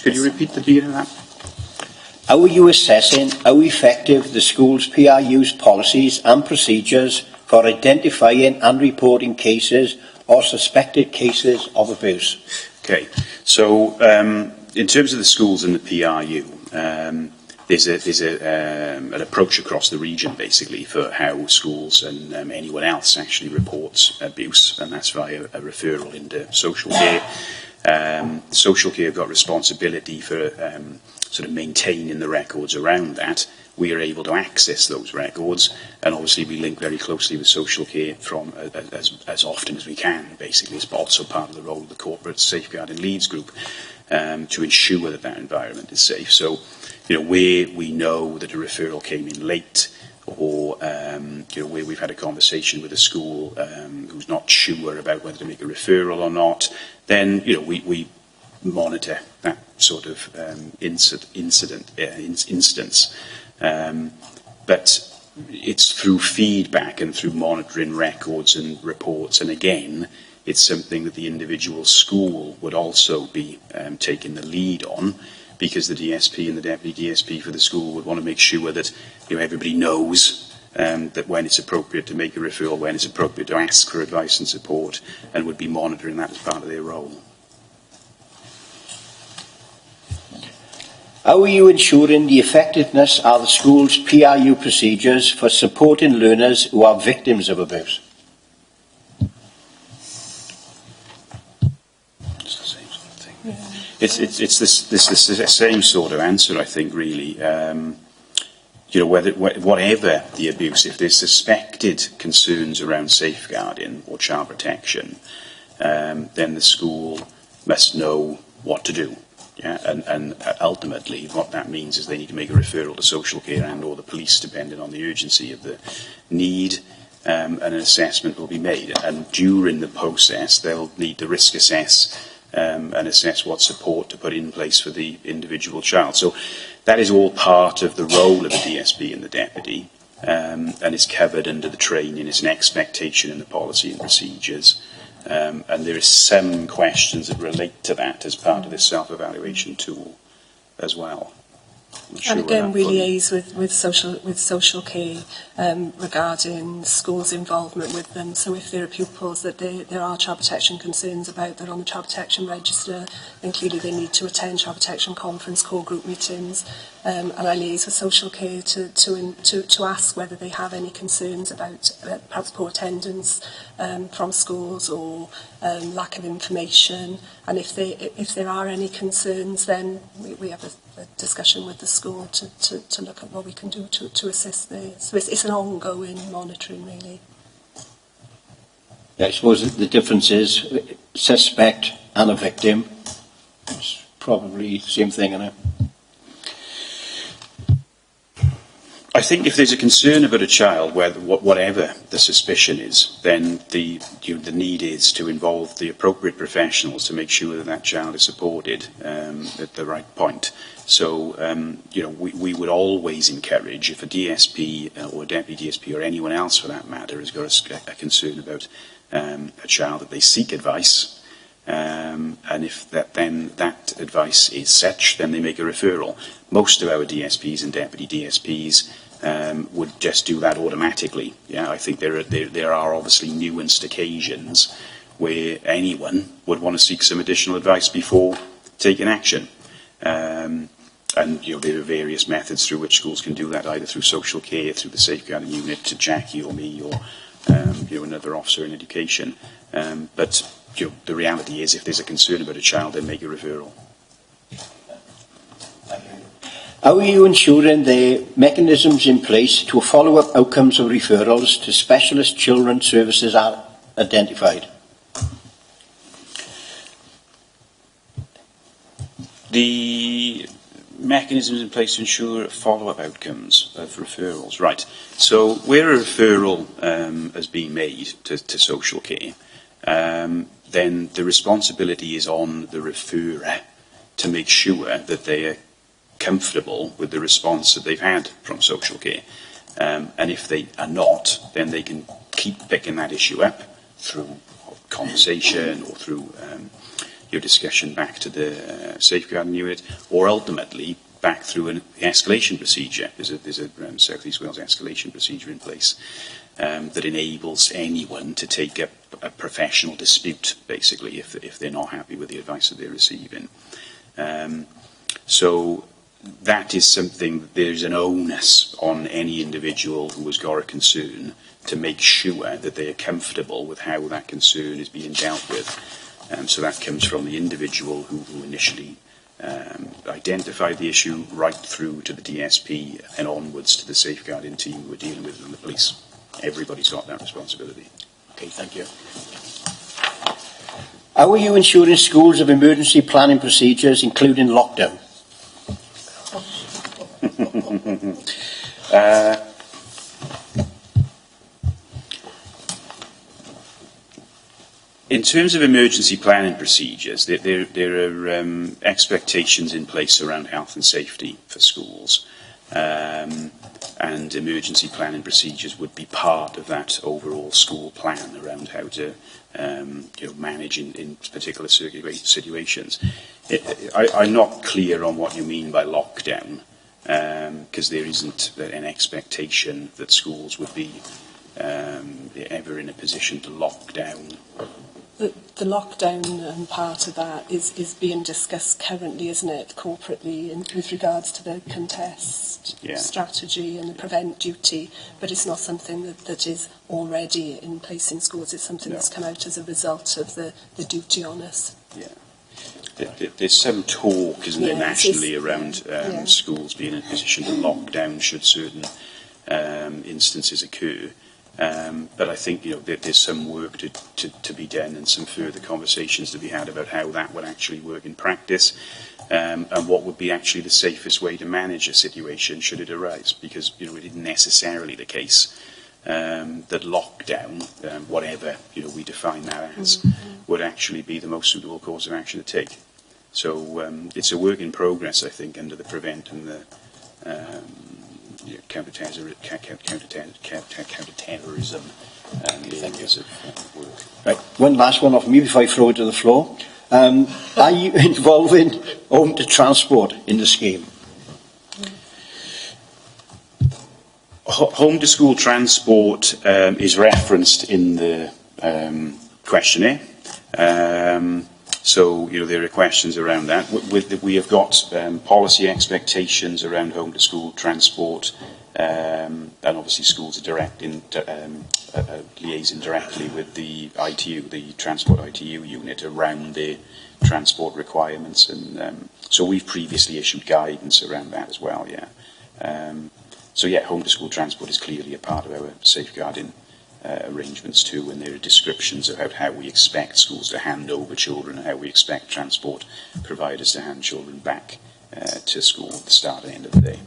Could you repeat the beginning of that? How are you assessing how effective the school's PRU's policies and procedures for identifying and reporting cases or suspected cases of abuse? Okay, so in terms of the schools and the PRU, there's an approach across the region basically for how schools and anyone else actually reports abuse, and that's via a referral into social care. Social care have got responsibility for sort of maintaining the records around that. We are able to access those records, and obviously we link very closely with social care from as often as we can. Basically, it's also part of the role of the corporate safeguarding leads group to ensure that that environment is safe. So, where we know that a referral came in late, or where we've had a conversation with a school who's not sure about whether to make a referral or not, then we monitor that sort of instance. But it's through feedback and through monitoring records and reports, and again, it's something that the individual school would also be taking the lead on, because the DSP and the deputy DSP for the school would want to make sure that everybody knows that when it's appropriate to make a referral, when it's appropriate to ask for advice and support, and would be monitoring that as part of their role. How are you ensuring the effectiveness of the school's PRU procedures for supporting learners who are victims of abuse? It's the same sort of thing. Yeah. It's the same sort of answer, I think, really. Whatever the abuse, if there's suspected concerns around safeguarding or child protection, then the school must know what to do. Yeah, and ultimately what that means is they need to make a referral to social care and or the police, depending on the urgency of the need, and an assessment will be made. And during the process, they'll need to risk assess and assess what support to put in place for the individual child. So that is all part of the role of the DSP and the deputy, and is covered under the training. It's an expectation in the policy and procedures. And there are some questions that relate to that as part of this self-evaluation tool as well. And again, we liaise with social care regarding schools' involvement with them. So if there are pupils that there are child protection concerns about, they're on the child protection register, then clearly they need to attend child protection conference, core group meetings, and I liaise with social care to ask whether they have any concerns about perhaps poor attendance from schools or lack of information. And if there are any concerns, then we have a discussion with the school to look at what we can do to assist there. So it's an ongoing monitoring, really. I suppose the difference is suspect and a victim. It's probably the same thing, isn't it? I think if there's a concern about a child, whatever the suspicion is, then the need is to involve the appropriate professionals to make sure that that child is supported at the right point. So, we would always encourage, if a DSP or a deputy DSP or anyone else for that matter has got a concern about a child, that they seek advice. And if that advice is such, then they make a referral. Most of our DSPs and deputy DSPs would just do that automatically. Yeah, I think there are obviously nuanced occasions where anyone would want to seek some additional advice before taking action. And there are various methods through which schools can do that, either through social care, through the safeguarding unit, to Jackie or me, or another officer in education. But the reality is, if there's a concern about a child, then make a referral. How are you ensuring the mechanisms in place to follow up outcomes of referrals to specialist children's services are identified? The mechanisms in place to ensure follow-up outcomes of referrals. Right. So where a referral has been made to social care, then the responsibility is on the referrer to make sure that they are comfortable with the response that they've had from social care. And if they are not, then they can keep picking that issue up through conversation or through your discussion back to the safeguarding unit, or ultimately back through an escalation procedure. There's a South East Wales escalation procedure in place that enables anyone to take up a professional dispute, basically, if they're not happy with the advice that they're receiving. So that is something, there's an onus on any individual who has got a concern to make sure that they are comfortable with how that concern is being dealt with. So that comes from the individual who initially identified the issue, right through to the DSP and onwards to the safeguarding team who are dealing with it and the police. Everybody's got that responsibility. Okay, thank you. How are you ensuring schools have emergency planning procedures, including lockdown? In terms of emergency planning procedures, there are expectations in place around health and safety for schools, and emergency planning procedures would be part of that overall school plan around how to manage in particular situations. I'm not clear on what you mean by lockdown, because there isn't an expectation that schools would be ever in a position to lock down. The lockdown part of that is being discussed currently, isn't it, corporately, with regards to the contest strategy and the prevent duty, but it's not something that is already in place in schools. It's something that's come out as a result of the duty on us. Yeah. There's some talk, isn't there, nationally around schools being in a position to lock down should certain instances occur. But I think there's some work to be done and some further conversations to be had about how that would actually work in practice, and what would be actually the safest way to manage a situation should it arise. Because it isn't necessarily the case that lockdown, whatever we define that as, would actually be the most suitable course of action to take. So it's a work in progress, I think, under the prevent and the counter-terrorism areas of work. Right, one last one off me before I throw it to the floor. Are you involving home to transport in the scheme? Home to school transport is referenced in the questionnaire. So, there are questions around that. We have got policy expectations around home to school transport, and obviously schools are liaising directly with the ITU, the Transport ITU unit, around their transport requirements. And so we've previously issued guidance around that as well, yeah. So yeah, home to school transport is clearly a part of our safeguarding arrangements too, and there are descriptions about how we expect schools to hand over children and how we expect transport providers to hand children back to school at the start and end of the day.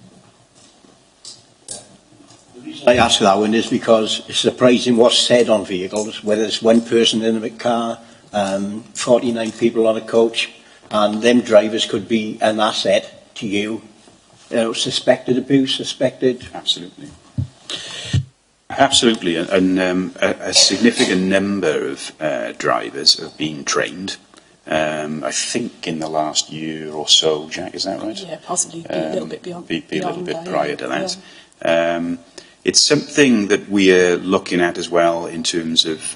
The reason I ask that one is because it's surprising what's said on vehicles, whether it's one person in a car, 49 people on a coach, and them drivers could be an asset to you. Suspected abuse, suspected... Absolutely. Absolutely, and a significant number of drivers have been trained. I think in the last year or so, Jack, is that right? Yeah, possibly be a little bit beyond. Be a little bit prior to that. Yeah. It's something that we are looking at as well in terms of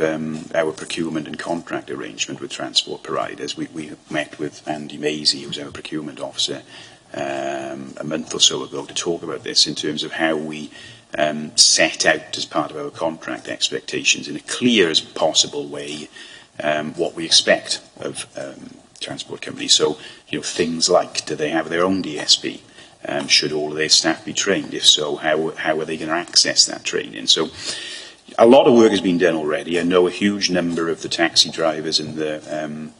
our procurement and contract arrangement with transport providers. We met with Andy Maisie, who's our procurement officer, a month or so ago to talk about this in terms of how we set out as part of our contract expectations in a clear as possible way what we expect of transport companies. So, things like, do they have their own DSP? Should all of their staff be trained? If so, how are they going to access that training? So, a lot of work has been done already. I know a huge number of the taxi drivers and the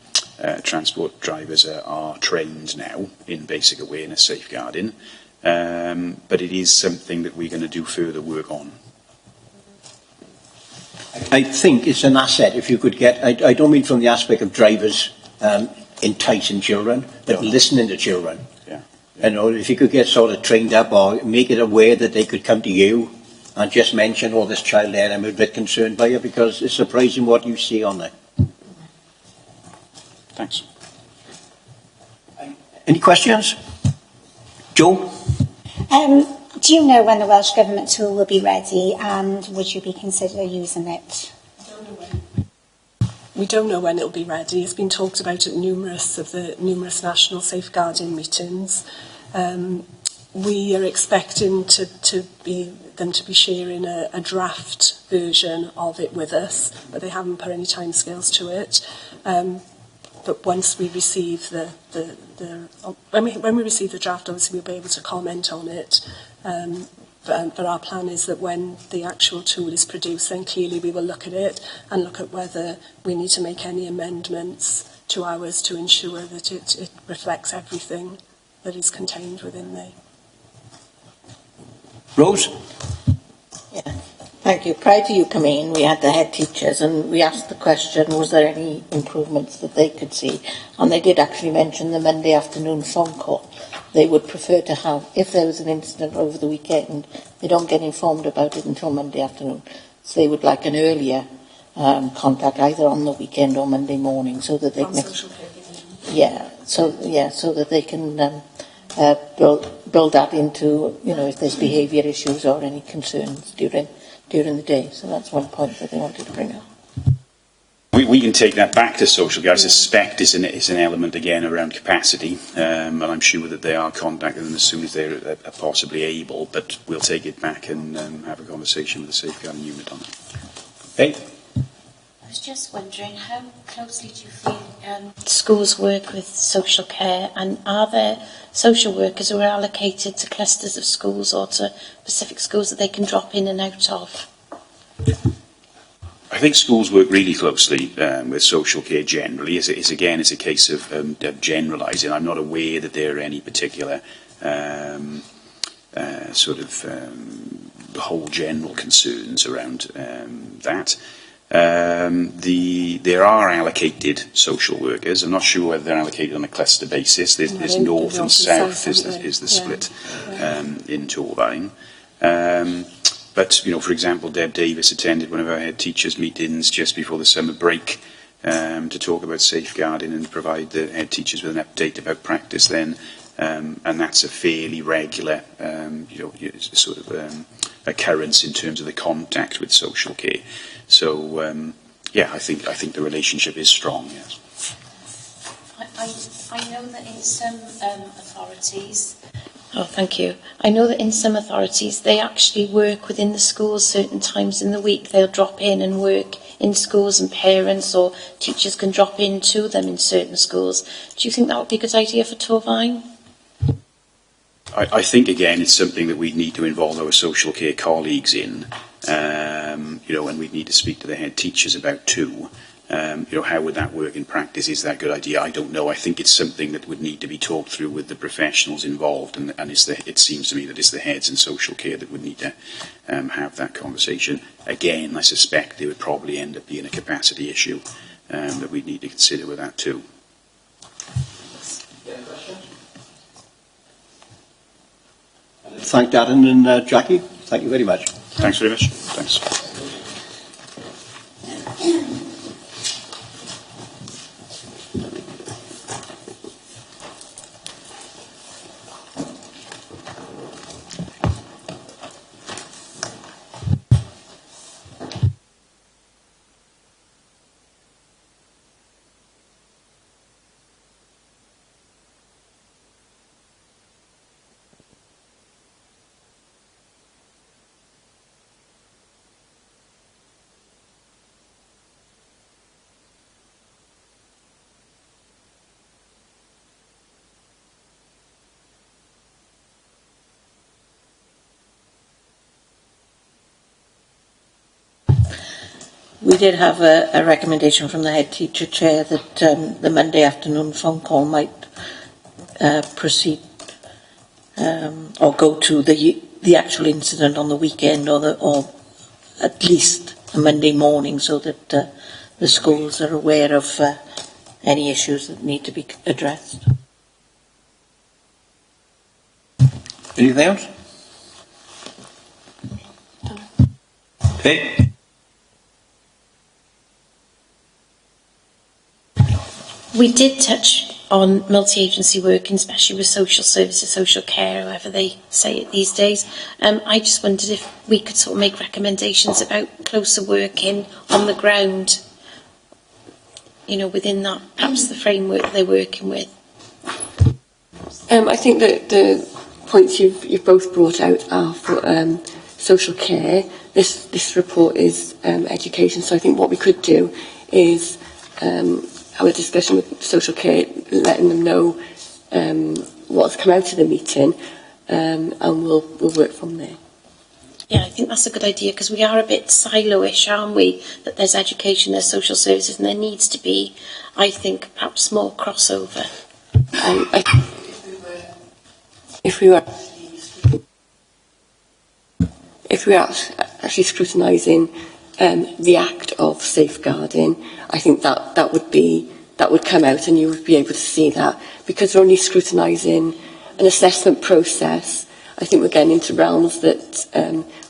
transport drivers are trained now in basic awareness safeguarding. But it is something that we're going to do further work on. I think it's an asset if you could get, I don't mean from the aspect of drivers enticing children, but listening to children. Yeah. If you could get sort of trained up or make it aware that they could come to you and just mention, this child there, I'm a bit concerned by you, because it's surprising what you see on there. Thanks. Any questions? Joe? Do you know when the Welsh Government tool will be ready, and would you be considering using it? We don't know when it will be ready. It's been talked about at numerous national safeguarding meetings. We are expecting them to be sharing a draft version of it with us, but they haven't put any timescales to it. But once we receive when we receive the draft, obviously we'll be able to comment on it. But our plan is that when the actual tool is produced, then clearly we will look at it and look at whether we need to make any amendments to ours to ensure that it reflects everything that is contained within there. Rose? Yeah, thank you. Prior to you coming in, we had the head teachers and we asked the question, was there any improvements that they could see? And they did actually mention the Monday afternoon phone call. They would prefer to have, if there was an incident over the weekend, they don't get informed about it until Monday afternoon. So they would like an earlier contact, either on the weekend or Monday morning, so that they can... so that they can build that into, if there's behaviour issues or any concerns during the day. So that's one point that they wanted to bring up. We can take that back to social care. I suspect it's an element again around capacity, and I'm sure that they are contacting them as soon as they're possibly able, but we'll take it back and have a conversation with the safeguarding unit on it. Hey. I was just wondering, how closely do you feel schools work with social care, and are there social workers who are allocated to clusters of schools or to specific schools that they can drop in and out of? I think schools work really closely with social care generally. It's a case of generalising. I'm not aware that there are any particular whole general concerns around that. There are allocated social workers. I'm not sure whether they're allocated on a cluster basis. There's north and south is the split in Torvine. But, for example, Deb Davis attended one of our head teachers' meetings just before the summer break to talk about safeguarding and provide the head teachers with an update about practice then. and that's a fairly regular sort of occurrence in terms of the contact with social care. So I think the relationship is strong. Yes. I know that in some authorities. Oh, thank you. I know that in some authorities they actually work within the schools certain times in the week. They'll drop in and work in schools, and parents or teachers can drop in to them in certain schools. Do you think that would be a good idea for Torvine? I think, again, it's something that we need to involve our social care colleagues in, and we need to speak to the head teachers about too. How would that work in practice? Is that a good idea? I don't know. I think it's something that would need to be talked through with the professionals involved, and it seems to me that it's the heads in social care that would need to have that conversation. Again, I suspect there would probably end up being a capacity issue that we'd need to consider with that too. Thank Darren and Jackie. Thank you very much. Thanks very much. Thanks. We did have a recommendation from the head teacher chair that the Monday afternoon phone call might proceed or go to the actual incident on the weekend, or at least a Monday morning, so that the schools are aware of any issues that need to be addressed. Anything else? Okay. We did touch on multi-agency working, especially with social services, social care, however they say it these days. I just wondered if we could sort of make recommendations about closer working on the ground, within that, perhaps the framework they're working with. I think that the points you've both brought out are for social care. This report is education, so I think what we could do is have a discussion with social care, letting them know what's come out of the meeting, and we'll work from there. Yeah, I think that's a good idea, because we are a bit silo-ish, aren't we? That there's education, there's social services, and there needs to be, I think, perhaps more crossover. If we are actually scrutinising the act of safeguarding, I think that would come out, and you would be able to see that. Because we're only scrutinising an assessment process, I think we're getting into realms that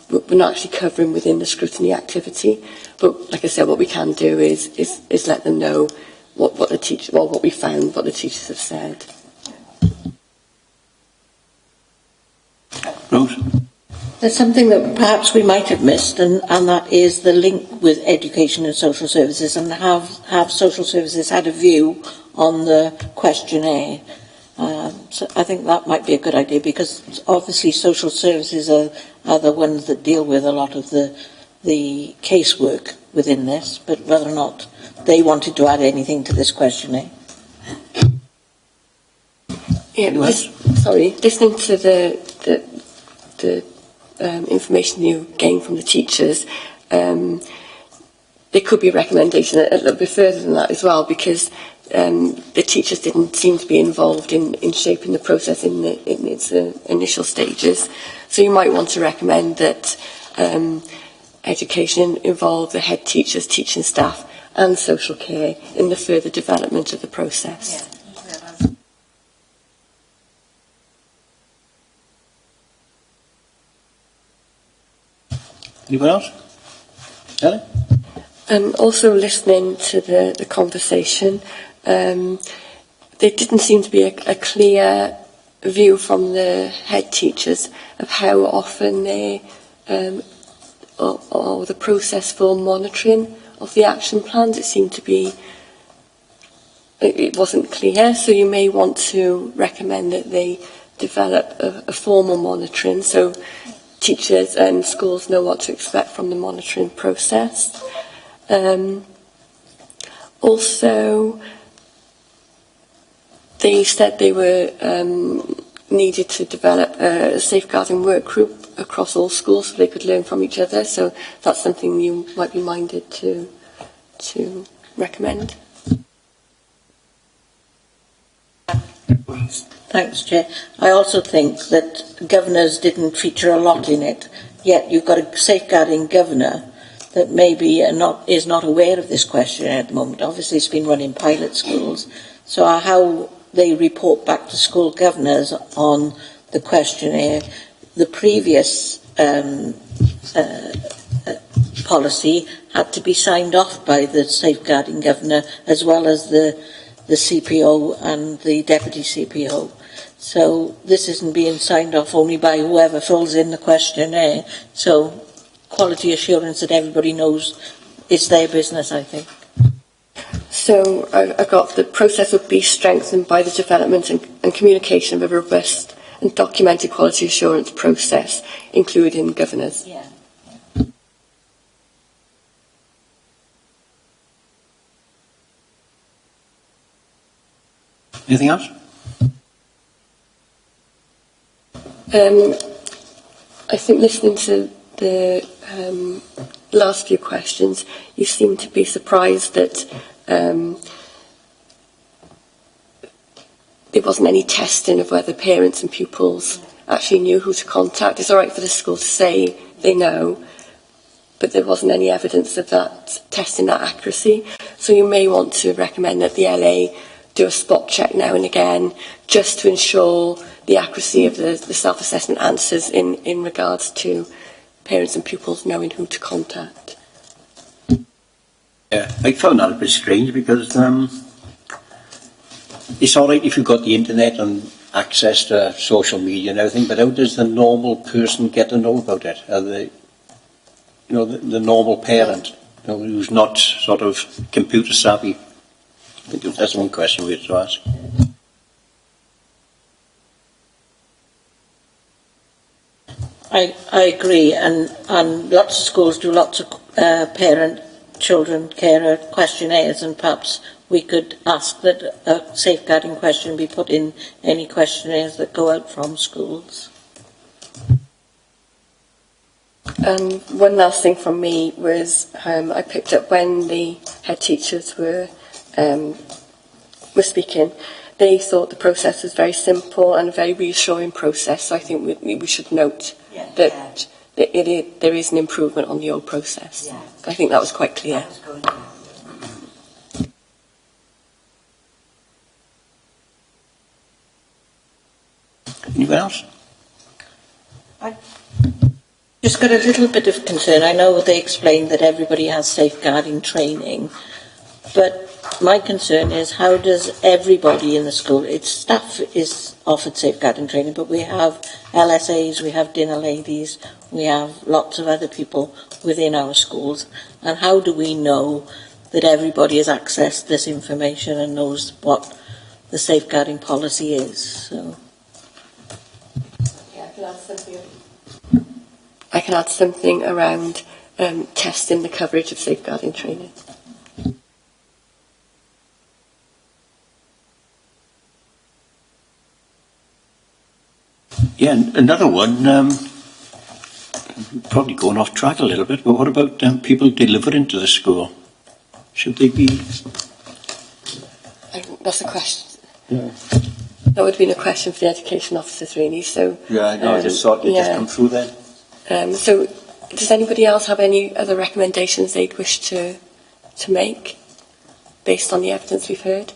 we're not actually covering within the scrutiny activity. But like I said, what we can do is let them know what we found, what the teachers have said. Rose? There's something that perhaps we might have missed, and that is the link with education and social services, and have social services had a view on the questionnaire. So I think that might be a good idea, because obviously social services are the ones that deal with a lot of the casework within this, but whether or not they wanted to add anything to this questionnaire. Yeah, listening to the information you gain from the teachers, there could be a recommendation a little bit further than that as well, because the teachers didn't seem to be involved in shaping the process in its initial stages. So you might want to recommend that education involve the head teachers, teaching staff and social care in the further development of the process. Yeah. Anyone else? Helen? Also listening to the conversation, there didn't seem to be a clear view from the head teachers of how often they or the process for monitoring of the action plans. It seemed to be, it wasn't clear, so you may want to recommend that they develop a formal monitoring so teachers and schools know what to expect from the monitoring process. Also, they said they were needed to develop a safeguarding work group across all schools so they could learn from each other. So that's something you might be minded to recommend. Thanks, Chair. I also think that governors didn't feature a lot in it, yet you've got a safeguarding governor that maybe is not aware of this questionnaire at the moment. Obviously, it's been run in pilot schools. So how they report back to school governors on the questionnaire. The previous policy had to be signed off by the safeguarding governor as well as the CPO and the deputy CPO. So this isn't being signed off only by whoever fills in the questionnaire. So quality assurance that everybody knows it's their business, I think. So I got the process would be strengthened by the development and communication of a robust and documented quality assurance process, including governors. Yeah. Anything else? I think listening to the last few questions, you seem to be surprised that there wasn't any testing of whether parents and pupils actually knew who to contact. It's all right for the school to say they know, but there wasn't any evidence of that testing that accuracy. So you may want to recommend that the LA do a spot check now and again, just to ensure the accuracy of the self-assessment answers in regards to parents and pupils knowing who to contact. Yeah, I found that a bit strange because it's all right if you've got the internet and access to social media and everything, but how does the normal person get to know about it? The normal parent, who's not sort of computer savvy. I think that's one question we have to ask. I agree, and lots of schools do lots of parent, children, carer questionnaires, and perhaps we could ask that a safeguarding question be put in any questionnaires that go out from schools. One last thing from me was I picked up when the head teachers were speaking, they thought the process was very simple and a very reassuring process. So I think we should note that there is an improvement on the old process. Yeah. I think that was quite clear. Anyone else? I just got a little bit of concern. I know they explained that everybody has safeguarding training, but my concern is how does everybody in the school, its staff is offered safeguarding training, but we have LSAs, we have dinner ladies, we have lots of other people within our schools, and how do we know that everybody has accessed this information and knows what the safeguarding policy is? So. I can add something around testing the coverage of safeguarding training. Yeah, another one, probably going off track a little bit, but what about people delivering to the school? Should they be... That's a question. Yeah. That would have been a question for the education officers, really. So, yeah, I know, I just thought it'd just come through then. So, does anybody else have any other recommendations they'd wish to make, based on the evidence we've heard?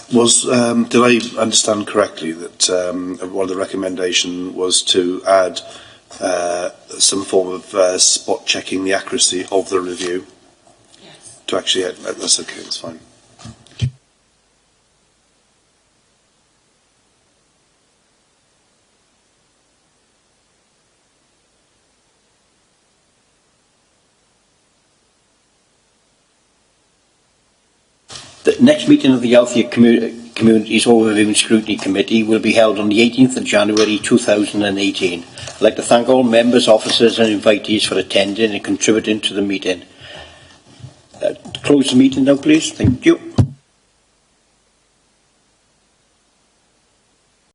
Did I understand correctly that one of the recommendations was to add some form of spot checking the accuracy of the review? Yes. To actually, that's okay, that's fine. The next meeting of the Healthier Communities Overview and Scrutiny Committee will be held on the 18th of January 2018. I'd like to thank all members, officers and invitees for attending and contributing to the meeting. Close the meeting now, please. Thank you.